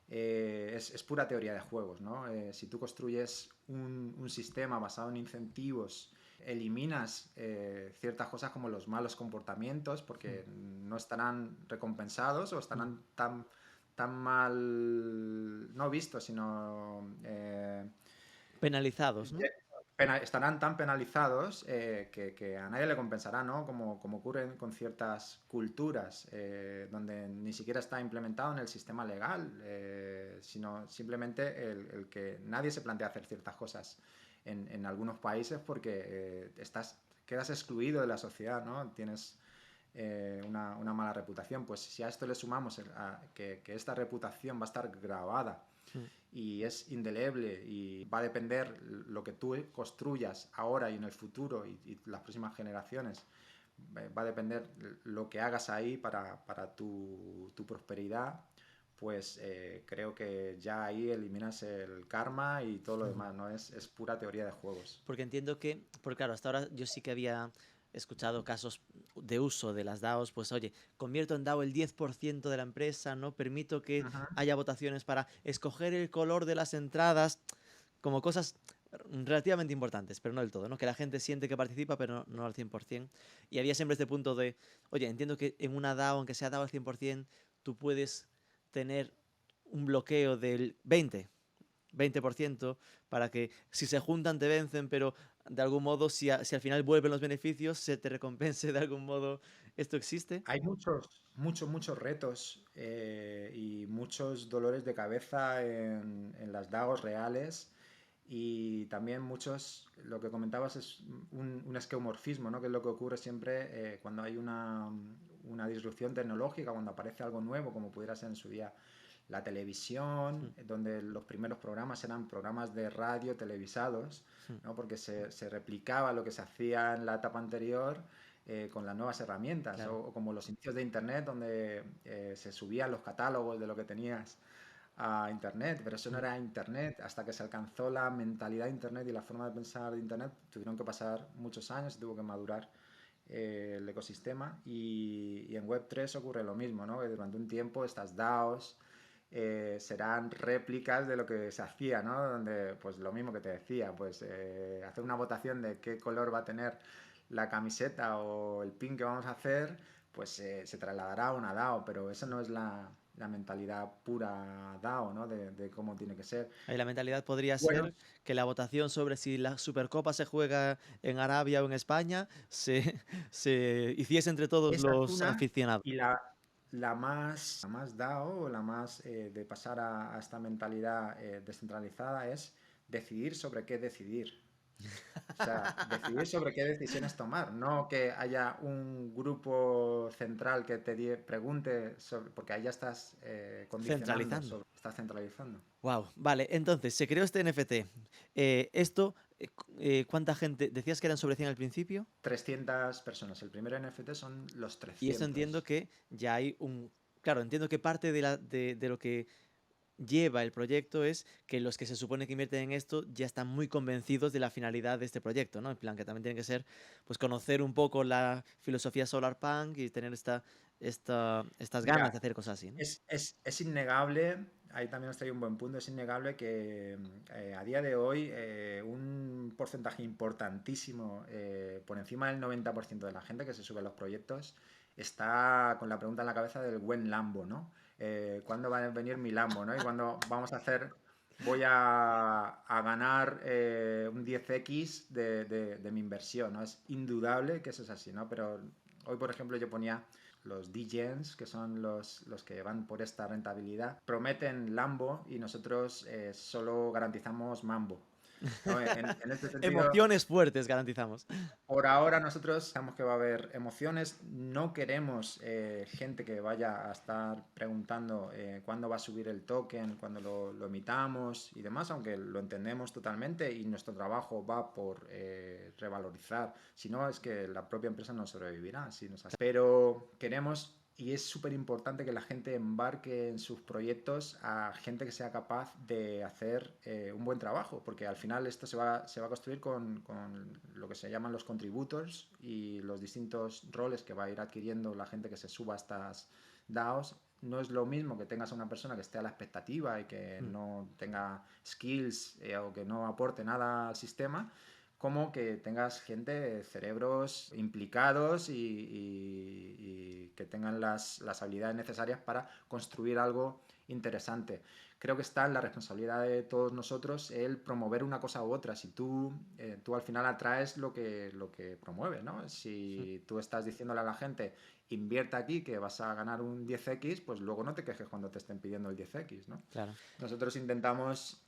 es pura teoría de juegos, ¿no? Si tú construyes un sistema basado en incentivos, eliminas ciertas cosas como los malos comportamientos porque no estarán recompensados o estarán tan mal, no vistos, sino Penalizados, ¿no? estarán tan penalizados que a nadie le compensará, ¿no? Como ocurre con ciertas culturas, donde ni siquiera está implementado en el sistema legal, sino simplemente el que nadie se plantea hacer ciertas cosas en algunos países porque quedas excluido de la sociedad, ¿no? Tienes una mala reputación. Pues si a esto le sumamos que esta reputación va a estar grabada Mm. y es indeleble y va a depender lo que tú construyas ahora y en el futuro y las próximas generaciones, va a depender lo que hagas ahí para tu prosperidad, pues creo que ya ahí eliminas el karma y todo lo demás, ¿no? Es pura teoría de juegos. Porque entiendo que, porque claro, hasta ahora yo sí que había escuchado casos de uso de las DAOs, pues oye, convierto en DAO el 10% de la empresa, ¿no? Permito que Ajá. haya votaciones para escoger el color de las entradas, como cosas relativamente importantes, pero no del todo, ¿no? Que la gente siente que participa, pero no al 100%. Y había siempre este punto de, oye, entiendo que en una DAO, aunque sea DAO al 100%, tú puedes tener un bloqueo del 20% para que si se juntan te vencen, pero de algún modo si al final vuelven los beneficios, se te recompense de algún modo. ¿Esto existe? Hay muchos retos y muchos dolores de cabeza en las DAOs reales y también lo que comentabas es un esquemorfismo, ¿no? Que es lo que ocurre siempre cuando hay una disrupción tecnológica, cuando aparece algo nuevo, como pudiera ser en su día la televisión, Mm, donde los primeros programas eran programas de radio televisados, mm, ¿no? Porque se replicaba lo que se hacía en la etapa anterior con las nuevas herramientas, claro. o como los inicios de Internet, donde se subían los catálogos de lo que tenías a Internet, pero eso no Mm. era Internet. Hasta que se alcanzó la mentalidad de Internet y la forma de pensar de Internet, tuvieron que pasar muchos años y tuvo que madurar el ecosistema. Y en Web3 ocurre lo mismo, ¿no? Que durante un tiempo estas DAOs serán réplicas de lo que se hacía, ¿no? Donde, pues lo mismo que te decía, pues hacer una votación de qué color va a tener la camiseta o el pin que vamos a hacer, pues se trasladará a una DAO, pero eso no es la mentalidad pura DAO, ¿no? De cómo tiene que ser. Ahí la mentalidad podría Bueno, ser que la votación sobre si la Supercopa se juega en Arabia o en España se hiciese entre todos esa es los una, aficionados. y la más DAO, o la más de pasar a esta mentalidad descentralizada es decidir sobre qué decidir. O sea, decidir sobre qué decisiones tomar, no que haya un grupo central que pregunte sobre, porque ahí ya estás condicionando, Centralizando. estás centralizando. Wow, vale, entonces se creó este NFT. ¿Cuánta gente? Decías que eran sobre 100 al principio. 300 personas. El primer NFT son los Y eso entiendo 300. que ya hay un... Claro, entiendo que parte de lo que lleva el proyecto es que los que se supone que invierten en esto ya están muy convencidos de la finalidad de este proyecto, ¿no? En plan, que también tiene que ser, pues, conocer un poco la filosofía Solarpunk y tener estas ganas Mira, de hacer cosas así, ¿no? es innegable, ahí también os traigo un buen punto, es innegable que a día de hoy un porcentaje importantísimo, por encima del 90% de la gente que se sube a los proyectos, está con la pregunta en la cabeza del buen Lambo, ¿no? ¿Cuándo va a venir mi Lambo, ¿no? Y cuándo voy a ganar un 10x de mi inversión, ¿no? Es indudable que eso es así, ¿no? Pero hoy, por ejemplo, yo ponía los DGens, que son los que van por esta rentabilidad, prometen Lambo y nosotros solo garantizamos Mambo, ¿no? En este sentido, Emociones fuertes, garantizamos. por ahora nosotros sabemos que va a haber emociones, no queremos gente que vaya a estar preguntando cuándo va a subir el token, cuándo lo emitamos y demás, aunque lo entendemos totalmente y nuestro trabajo va por revalorizar, si no es que la propia empresa no sobrevivirá. Si nos Pero queremos, y es súper importante que la gente embarque en sus proyectos a gente que sea capaz de hacer un buen trabajo, porque al final esto se va a construir con lo que se llaman los contributors y los distintos roles que va a ir adquiriendo la gente que se suba a estas DAOs. No es lo mismo que tengas a una persona que esté a la expectativa y que Mm. no tenga skills o que no aporte nada al sistema, como que tengas gente, cerebros implicados y que tengan las habilidades necesarias para construir algo interesante. Creo que está en la responsabilidad de todos nosotros el promover una cosa u otra. Si tú al final atraes lo que promueve, ¿no? Si tú estás diciéndole a la gente, invierta aquí que vas a ganar un 10x, pues luego no te quejes cuando te estén pidiendo el 10x, ¿no? Claro. Nosotros intentamos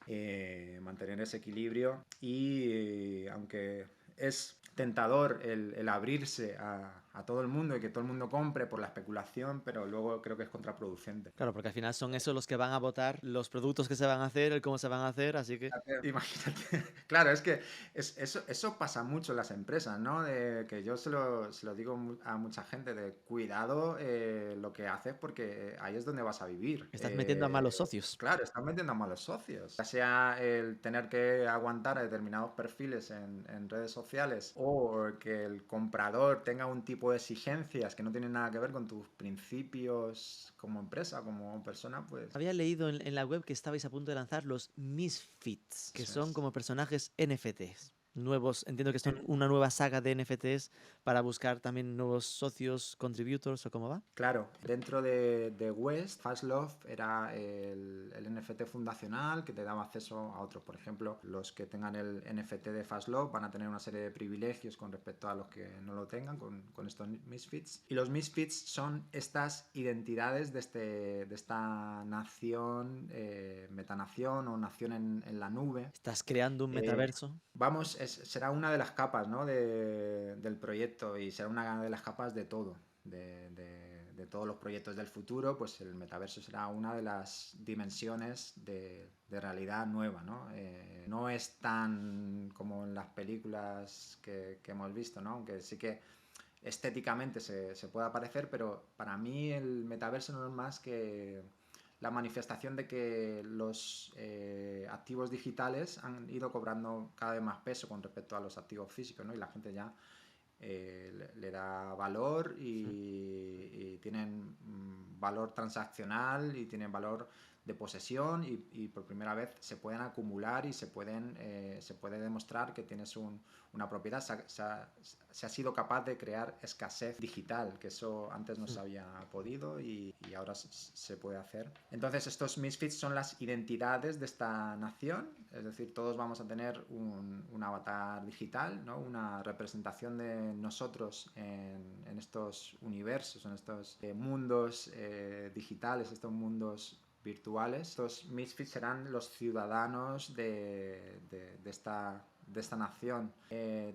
mantener ese equilibrio y aunque es tentador el abrirse a todo el mundo y que todo el mundo compre por la especulación, pero luego creo que es contraproducente. Claro, porque al final son esos los que van a votar los productos que se van a hacer, el cómo se van a hacer, así que... Imagínate. Claro, es que eso pasa mucho en las empresas, ¿no? Que yo se lo digo a mucha gente, de cuidado lo que haces porque ahí es donde vas a vivir. Estás metiendo a malos socios. Claro, estás metiendo a malos socios. Ya sea el tener que aguantar a determinados perfiles en redes sociales o que el comprador tenga un tipo de exigencias que no tienen nada que ver con tus principios como empresa, como persona, pues Había leído en la web que estabais a punto de lanzar los Misfits, que eso son es. como personajes NFTs. Nuevos, entiendo que son una nueva saga de NFTs para buscar también nuevos socios, contributors o cómo va. Claro, dentro de West, Fastlove era el NFT fundacional que te daba acceso a otros. Por ejemplo, los que tengan el NFT de Fastlove van a tener una serie de privilegios con respecto a los que no lo tengan con estos Misfits. Y los Misfits son estas identidades de esta nación, metanación o nación en la nube. Estás creando un metaverso. Vamos, será una de las capas, ¿no? del proyecto y será una de las capas de todo. De todos los proyectos del futuro, pues el metaverso será una de las dimensiones de realidad nueva, ¿no? No es tan como en las películas que hemos visto, ¿no? Aunque sí que estéticamente se pueda parecer, pero para mí el metaverso no es más que la manifestación de que los activos digitales han ido cobrando cada vez más peso con respecto a los activos físicos, ¿no? Y la gente ya le da valor y tienen valor transaccional y tienen valor de posesión y por primera vez se pueden acumular y se puede demostrar que tienes una propiedad. Se ha sido capaz de crear escasez digital, que eso antes no se había podido y ahora se puede hacer. Entonces estos misfits son las identidades de esta nación, es decir, todos vamos a tener un avatar digital, ¿no? Una representación de nosotros en estos universos, en estos mundos digitales, estos mundos virtuales. Estos misfits serán los ciudadanos de esta nación.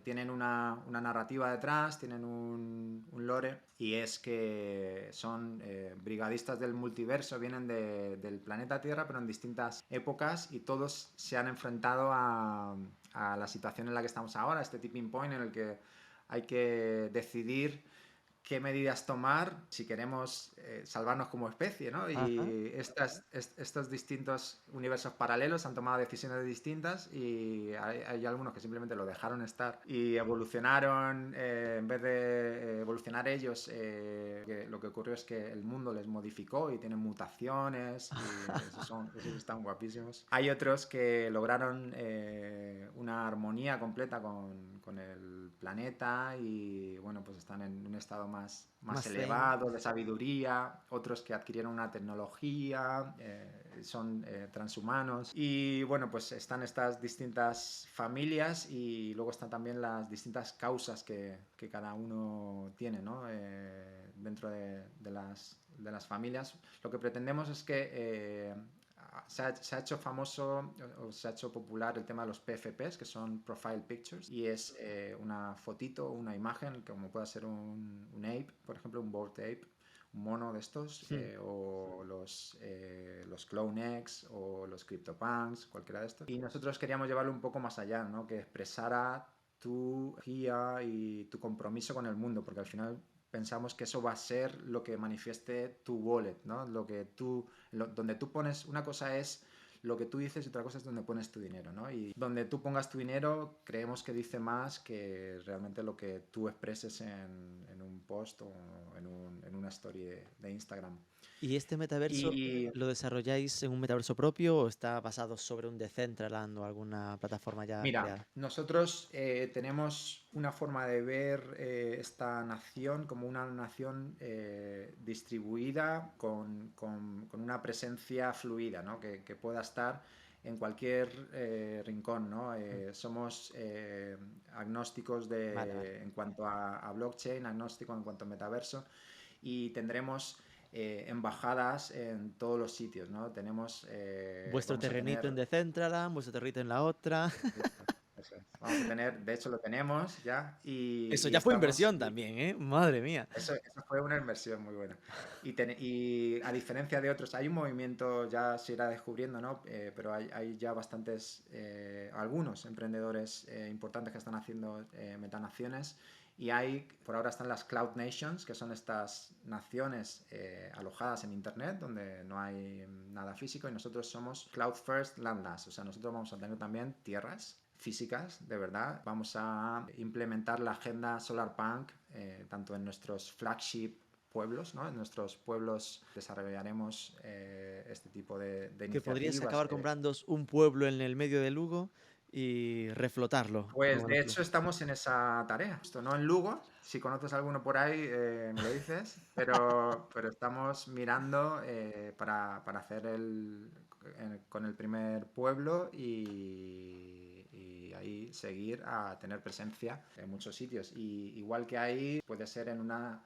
Tienen una narrativa detrás, tienen un lore, y es que son brigadistas del multiverso, vienen del planeta Tierra, pero en distintas épocas, y todos se han enfrentado a la situación en la que estamos ahora, este tipping point en el que hay que decidir qué medidas tomar si queremos salvarnos como especie, ¿no? Ajá. Y estos distintos universos paralelos han tomado decisiones distintas y hay algunos que simplemente lo dejaron estar y evolucionaron, en vez de evolucionar ellos, lo que ocurrió es que el mundo les modificó y tienen mutaciones y esos están guapísimos. Hay otros que lograron una armonía completa con el planeta y bueno, pues están en un estado más Más zen. elevado de sabiduría, otros que adquirieron una tecnología, son transhumanos y bueno, pues están estas distintas familias y luego están también las distintas causas que cada uno tiene, ¿no? Dentro de las familias. Lo que pretendemos es que se ha hecho famoso o se ha hecho popular el tema de los PFPs, que son Profile Pictures, y es una fotito, una imagen, como pueda ser un ape, por ejemplo, un bored ape, un mono de estos, o los Clone X o los CryptoPunks, cualquiera de estos. Y nosotros queríamos llevarlo un poco más allá, ¿no? Que expresara tu guía y tu compromiso con el mundo, porque al final pensamos que eso va a ser lo que manifieste tu wallet, ¿no? Donde tú pones, una cosa es lo que tú dices y otra cosa es donde pones tu dinero, ¿no? Y donde tú pongas tu dinero creemos que dice más que realmente lo que tú expreses en un post o en una story de Instagram. ¿Y este metaverso Y lo desarrolláis en un metaverso propio o está basado sobre un Decentraland o alguna plataforma ya mira, creada? nosotros tenemos una forma de ver esta nación como una nación distribuida con una presencia fluida, ¿no? Que pueda estar en cualquier rincón, ¿no? Mm, Somos agnósticos vale, vale. en cuanto a blockchain, agnósticos en cuanto a metaverso, y tendremos embajadas en todos los sitios, ¿no? Vuestro Vamos a terrenito en tener Decentraland, vuestro terrenito en la otra. eso es, eso es. Vamos a tener, de hecho lo tenemos ya Eso y ya fue estamos, inversión también, ¿eh? Madre mía. eso fue una inversión muy buena. Y a diferencia de otros, hay un movimiento, ya se irá descubriendo, ¿no? Pero hay ya bastantes, algunos emprendedores importantes que están haciendo metanaciones y por ahora están las Cloud Nations, que son estas naciones alojadas en Internet, donde no hay nada físico, y nosotros somos Cloud First Land Last, o sea, nosotros vamos a tener también tierras físicas, de verdad. Vamos a implementar la agenda Solarpunk tanto en nuestros flagship pueblos, ¿no? En nuestros pueblos desarrollaremos este tipo de Que podrías iniciativas. acabar comprándoos un pueblo en el medio de Lugo y reflotarlo. Pues de hecho estamos en esa tarea, esto no en Lugo, si conoces alguno por ahí me lo dices, pero estamos mirando para hacer con el primer pueblo y ahí seguir a tener presencia en muchos sitios. Y igual que ahí puede ser en una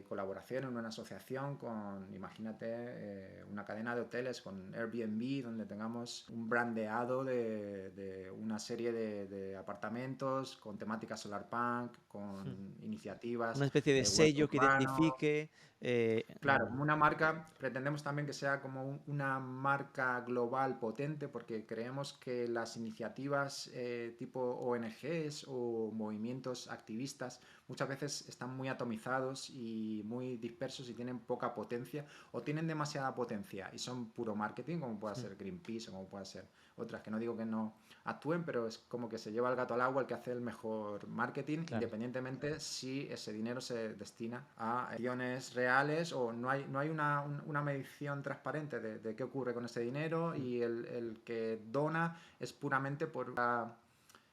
colaboración en una asociación con, imagínate, una cadena de hoteles con Airbnb, donde tengamos un brandeado de una serie de apartamentos con temática solarpunk, Hmm. con iniciativas Una especie de huerto sello que urbano. identifique. Claro, como una marca, pretendemos también que sea como una marca global potente, porque creemos que las iniciativas tipo ONGs o movimientos activistas muchas veces están muy atomizados y muy dispersos y tienen poca potencia o tienen demasiada potencia y son puro marketing, como puede ser Greenpeace o como puede ser otras, que no digo que no actúen, pero es como que se lleva el gato al agua el que hace el mejor marketing, Claro. independientemente si ese dinero se destina a acciones reales o no hay una medición transparente de qué ocurre con ese dinero Mm. y el que dona es puramente por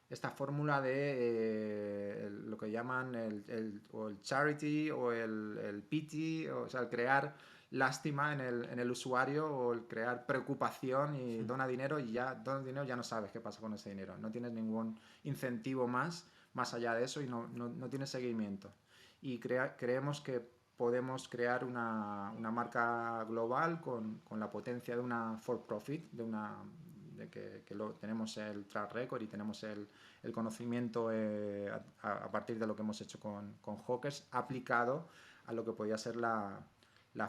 esta fórmula de lo que llaman o el charity o el pity, o sea, el crear lástima en el usuario o el crear preocupación y Mm. dona dinero ya no sabes qué pasa con ese dinero, no tienes ningún incentivo más allá de eso y no tienes seguimiento. Y creemos que podemos crear una marca global con la potencia de una for profit, de que tenemos el track record y tenemos el conocimiento a partir de lo que hemos hecho con Hawkers aplicado a lo que podía ser la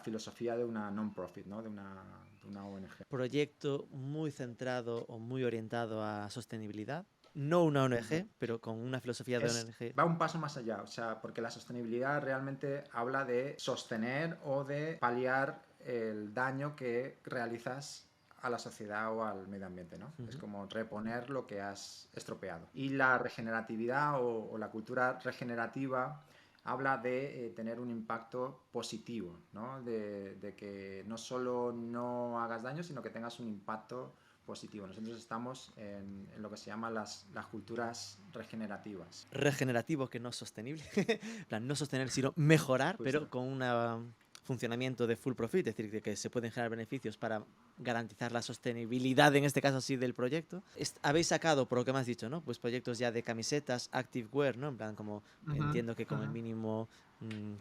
filosofía de una non-profit, ¿no? de una ONG. Proyecto muy centrado o muy orientado a sostenibilidad. No una ONG, pero con una filosofía de ONG. Va un paso más allá, o sea, porque la sostenibilidad realmente habla de sostener o de paliar el daño que realizas a la sociedad o al medio ambiente, ¿no? Es Ujú. como reponer lo que has estropeado. Y la regeneratividad o la cultura regenerativa habla de tener un impacto positivo, ¿no? De que no solo no hagas daño, sino que tengas un impacto positivo. Nosotros estamos en lo que se llama las culturas regenerativas. Regenerativo que no sostenible. En plan, no sostener, sino mejorar, pero Justo. con un funcionamiento de full profit, es decir, que se pueden generar beneficios para garantizar la sostenibilidad, en este caso sí, del proyecto. Habéis sacado, por lo que me has dicho, ¿no? Pues proyectos ya de camisetas, activewear, ¿no? En plan, como Ujú, entiendo que con el ujú. mínimo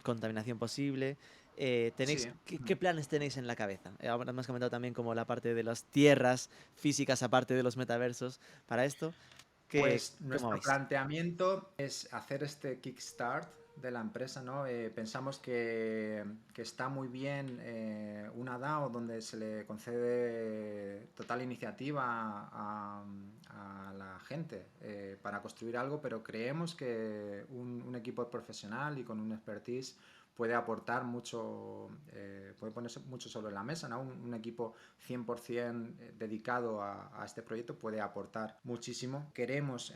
contaminación posible. Sí. ¿Qué planes tenéis en la cabeza? Ahora me has comentado también como la parte de las tierras físicas, aparte de los metaversos, para esto. Pues ¿Cómo nuestro vais? planteamiento es hacer este kickstart de la empresa, ¿no? Pensamos que está muy bien una DAO donde se le concede total iniciativa a la gente para construir algo, pero creemos que un equipo profesional y con un expertise puede aportar mucho, puede ponerse mucho sobre la mesa, ¿no? Un equipo 100% dedicado a este proyecto puede aportar muchísimo. Queremos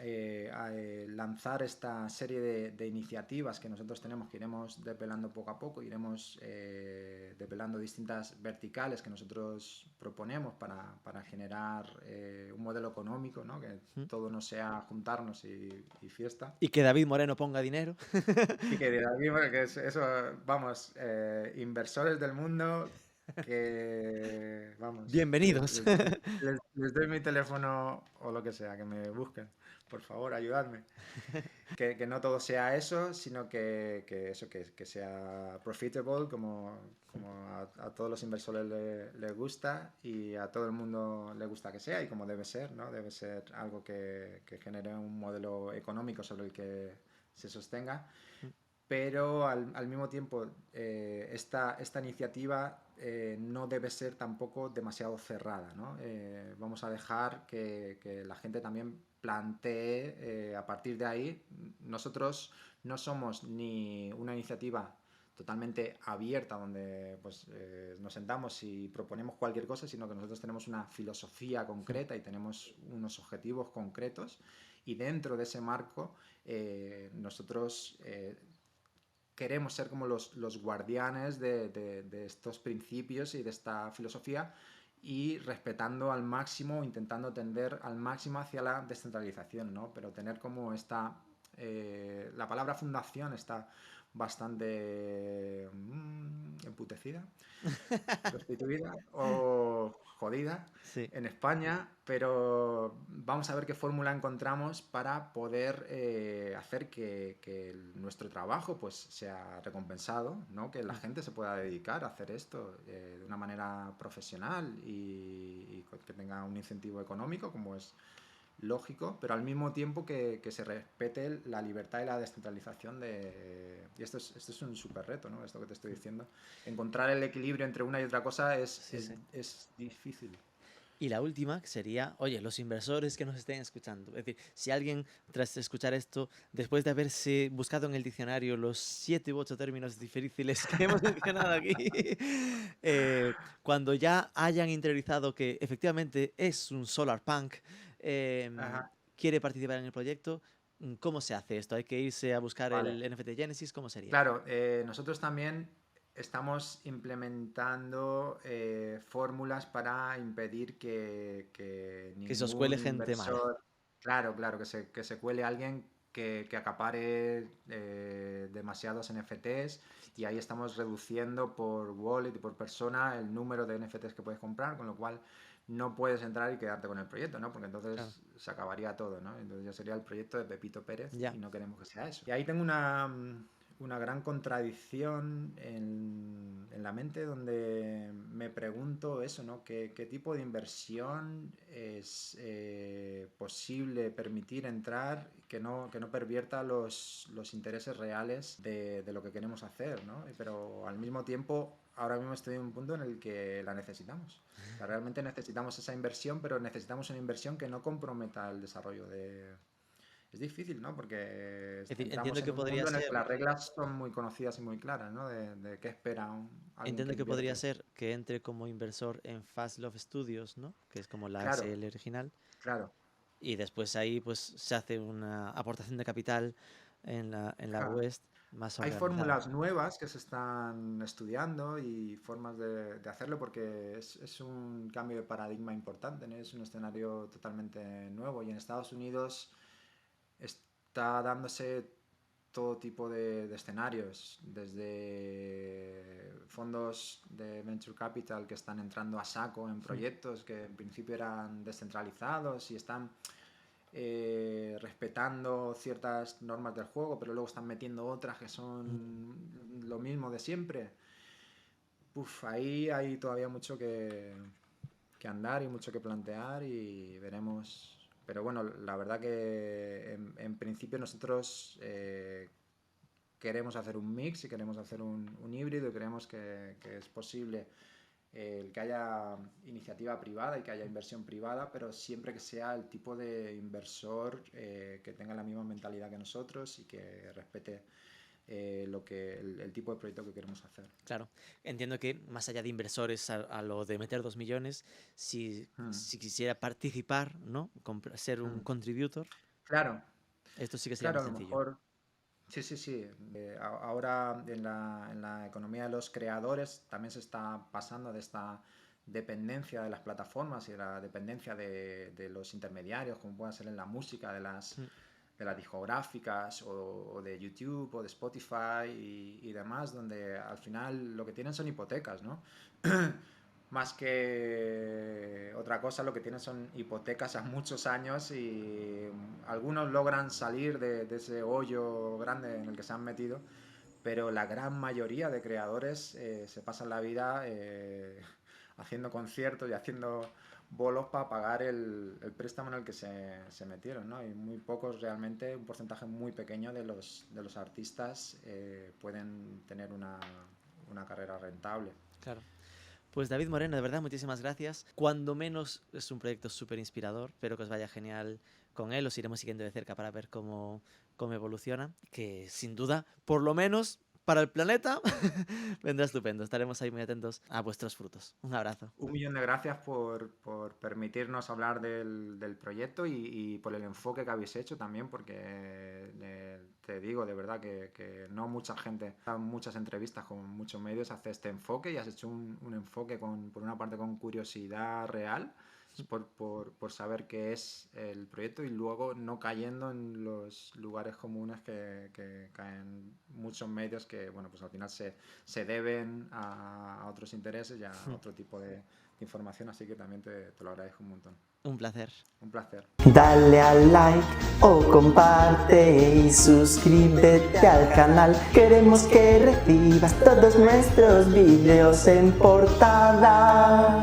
lanzar esta serie de iniciativas que nosotros tenemos, que iremos desvelando poco a poco, iremos desvelando distintas verticales que nosotros proponemos para generar un modelo económico, ¿no? Que todo no sea juntarnos y fiesta. Y que David Moreno ponga dinero. Y que David, que eso, vamos, inversores del mundo, que, vamos, Bienvenidos. les doy mi teléfono o lo que sea, que me busquen, por favor, ayudadme. Que no todo sea eso, sino que eso, que sea profitable, como a todos los inversores les gusta y a todo el mundo le gusta que sea y como debe ser, ¿no? Debe ser algo que genere un modelo económico sobre el que se sostenga, pero al mismo tiempo esta iniciativa no debe ser tampoco demasiado cerrada, ¿no? Vamos a dejar que la gente también plantee a partir de ahí. Nosotros no somos ni una iniciativa totalmente abierta donde pues, nos sentamos y proponemos cualquier cosa, sino que nosotros tenemos una filosofía concreta y tenemos unos objetivos concretos y dentro de ese marco nosotros queremos ser como los guardianes de estos principios y de esta filosofía y respetando al máximo, intentando tender al máximo hacia la descentralización, ¿no? Pero tener como esta... la palabra fundación está bastante emputecida, prostituida o jodida Sí. en España, pero vamos a ver qué fórmula encontramos para poder hacer que nuestro trabajo pues sea recompensado, ¿no? Que la gente se pueda dedicar a hacer esto de una manera profesional y que tenga un incentivo económico, como es lógico, pero al mismo tiempo que se respete la libertad y la descentralización de... Y esto es un súper reto, ¿no? Esto que te estoy diciendo. Encontrar el equilibrio entre una y otra cosa Sí, sí. es difícil. Y la última sería, oye, los inversores que nos estén escuchando. Es decir, si alguien, tras escuchar esto, después de haberse buscado en el diccionario los 7 u 8 términos difíciles que hemos mencionado aquí, cuando ya hayan interiorizado que efectivamente es un solar punk, Ajá, quiere participar en el proyecto, ¿cómo se hace esto? ¿Hay que irse a buscar el vale. NFT Genesis? ¿Cómo sería? Claro, nosotros también estamos implementando fórmulas para impedir que Que se os cuele ningún gente mala. inversor, claro, claro, que se cuele alguien que acapare demasiados NFTs y ahí estamos reduciendo por wallet y por persona el número de NFTs que puedes comprar, con lo cual no puedes entrar y quedarte con el proyecto, ¿no? Porque Claro. entonces se acabaría todo, ¿no? Entonces ya sería el proyecto de Pepito Pérez Ya. y no queremos que sea eso. Y ahí tengo una gran contradicción en la mente donde me pregunto eso, ¿no? ¿Qué tipo de inversión es posible permitir entrar que no pervierta los intereses reales de lo que queremos hacer, ¿no? Pero al mismo tiempo, ahora mismo estoy en un punto en el que la necesitamos. O sea, realmente necesitamos esa inversión, pero necesitamos una inversión que no comprometa el desarrollo de... Es difícil, ¿no? Porque Es decir, entramos entiendo en que un podría mundo en el que ser. las reglas son muy conocidas y muy claras, ¿no? De qué espera alguien que Entiendo que podría invierte. ser que entre como inversor en Fast Love Studios, ¿no? Que es como la Claro, SL original. claro. Y después ahí pues se hace una aportación de capital en la Ja. West más Hay organizada. fórmulas nuevas que se están estudiando y formas de hacerlo porque es un cambio de paradigma importante, ¿no? Es un escenario totalmente nuevo y en Estados Unidos está dándose todo tipo de escenarios, desde fondos de venture capital que están entrando a saco en Mm. proyectos que en principio eran descentralizados y están respetando ciertas normas del juego, pero luego están metiendo otras que son lo mismo de siempre. Uf, ahí hay todavía mucho que andar y mucho que plantear y veremos. Pero bueno, la verdad que en principio nosotros queremos hacer un mix y queremos hacer un híbrido y creemos que es posible el que haya iniciativa privada y que haya inversión privada, pero siempre que sea el tipo de inversor que tenga la misma mentalidad que nosotros y que respete el tipo de proyecto que queremos hacer. Claro, entiendo que más allá de inversores a lo de meter 2 millones, si quisiera participar, ¿no? Ser un contributor, Claro, esto sí que sería claro, más a lo sencillo. mejor. Sí, sí, sí. Ahora en la economía de los creadores también se está pasando de esta dependencia de las plataformas y de la dependencia de los intermediarios, como pueda ser en la música, Mm, de las discográficas o de YouTube o de Spotify y demás, donde al final lo que tienen son hipotecas, ¿no? Más que otra cosa, lo que tienen son hipotecas a muchos años y algunos logran salir de ese hoyo grande en el que se han metido, pero la gran mayoría de creadores se pasan la vida haciendo conciertos y haciendo bolos para pagar el préstamo en el que se metieron, ¿no? Y muy pocos realmente, un porcentaje muy pequeño de los artistas pueden tener una carrera rentable. claro. Pues David Moreno, de verdad, muchísimas gracias. Cuando menos es un proyecto súper inspirador. Espero que os vaya genial con él. Os iremos siguiendo de cerca para ver cómo evoluciona. Que sin duda, por lo menos para el planeta, vendrá estupendo. Estaremos ahí muy atentos a vuestros frutos. Un abrazo. 1 millón de gracias por permitirnos hablar del proyecto y por el enfoque que habéis hecho también, porque te digo de verdad que no mucha gente, muchas entrevistas con muchos medios hace este enfoque y has hecho un enfoque por una parte con curiosidad real por saber qué es el proyecto y luego no cayendo en los lugares comunes que caen muchos medios que, bueno, pues al final se deben a otros intereses y a otro tipo de información, así que también te lo agradezco un montón. Un placer. Un placer. Dale al like o comparte y suscríbete al canal. Queremos que recibas todos nuestros vídeos en portada.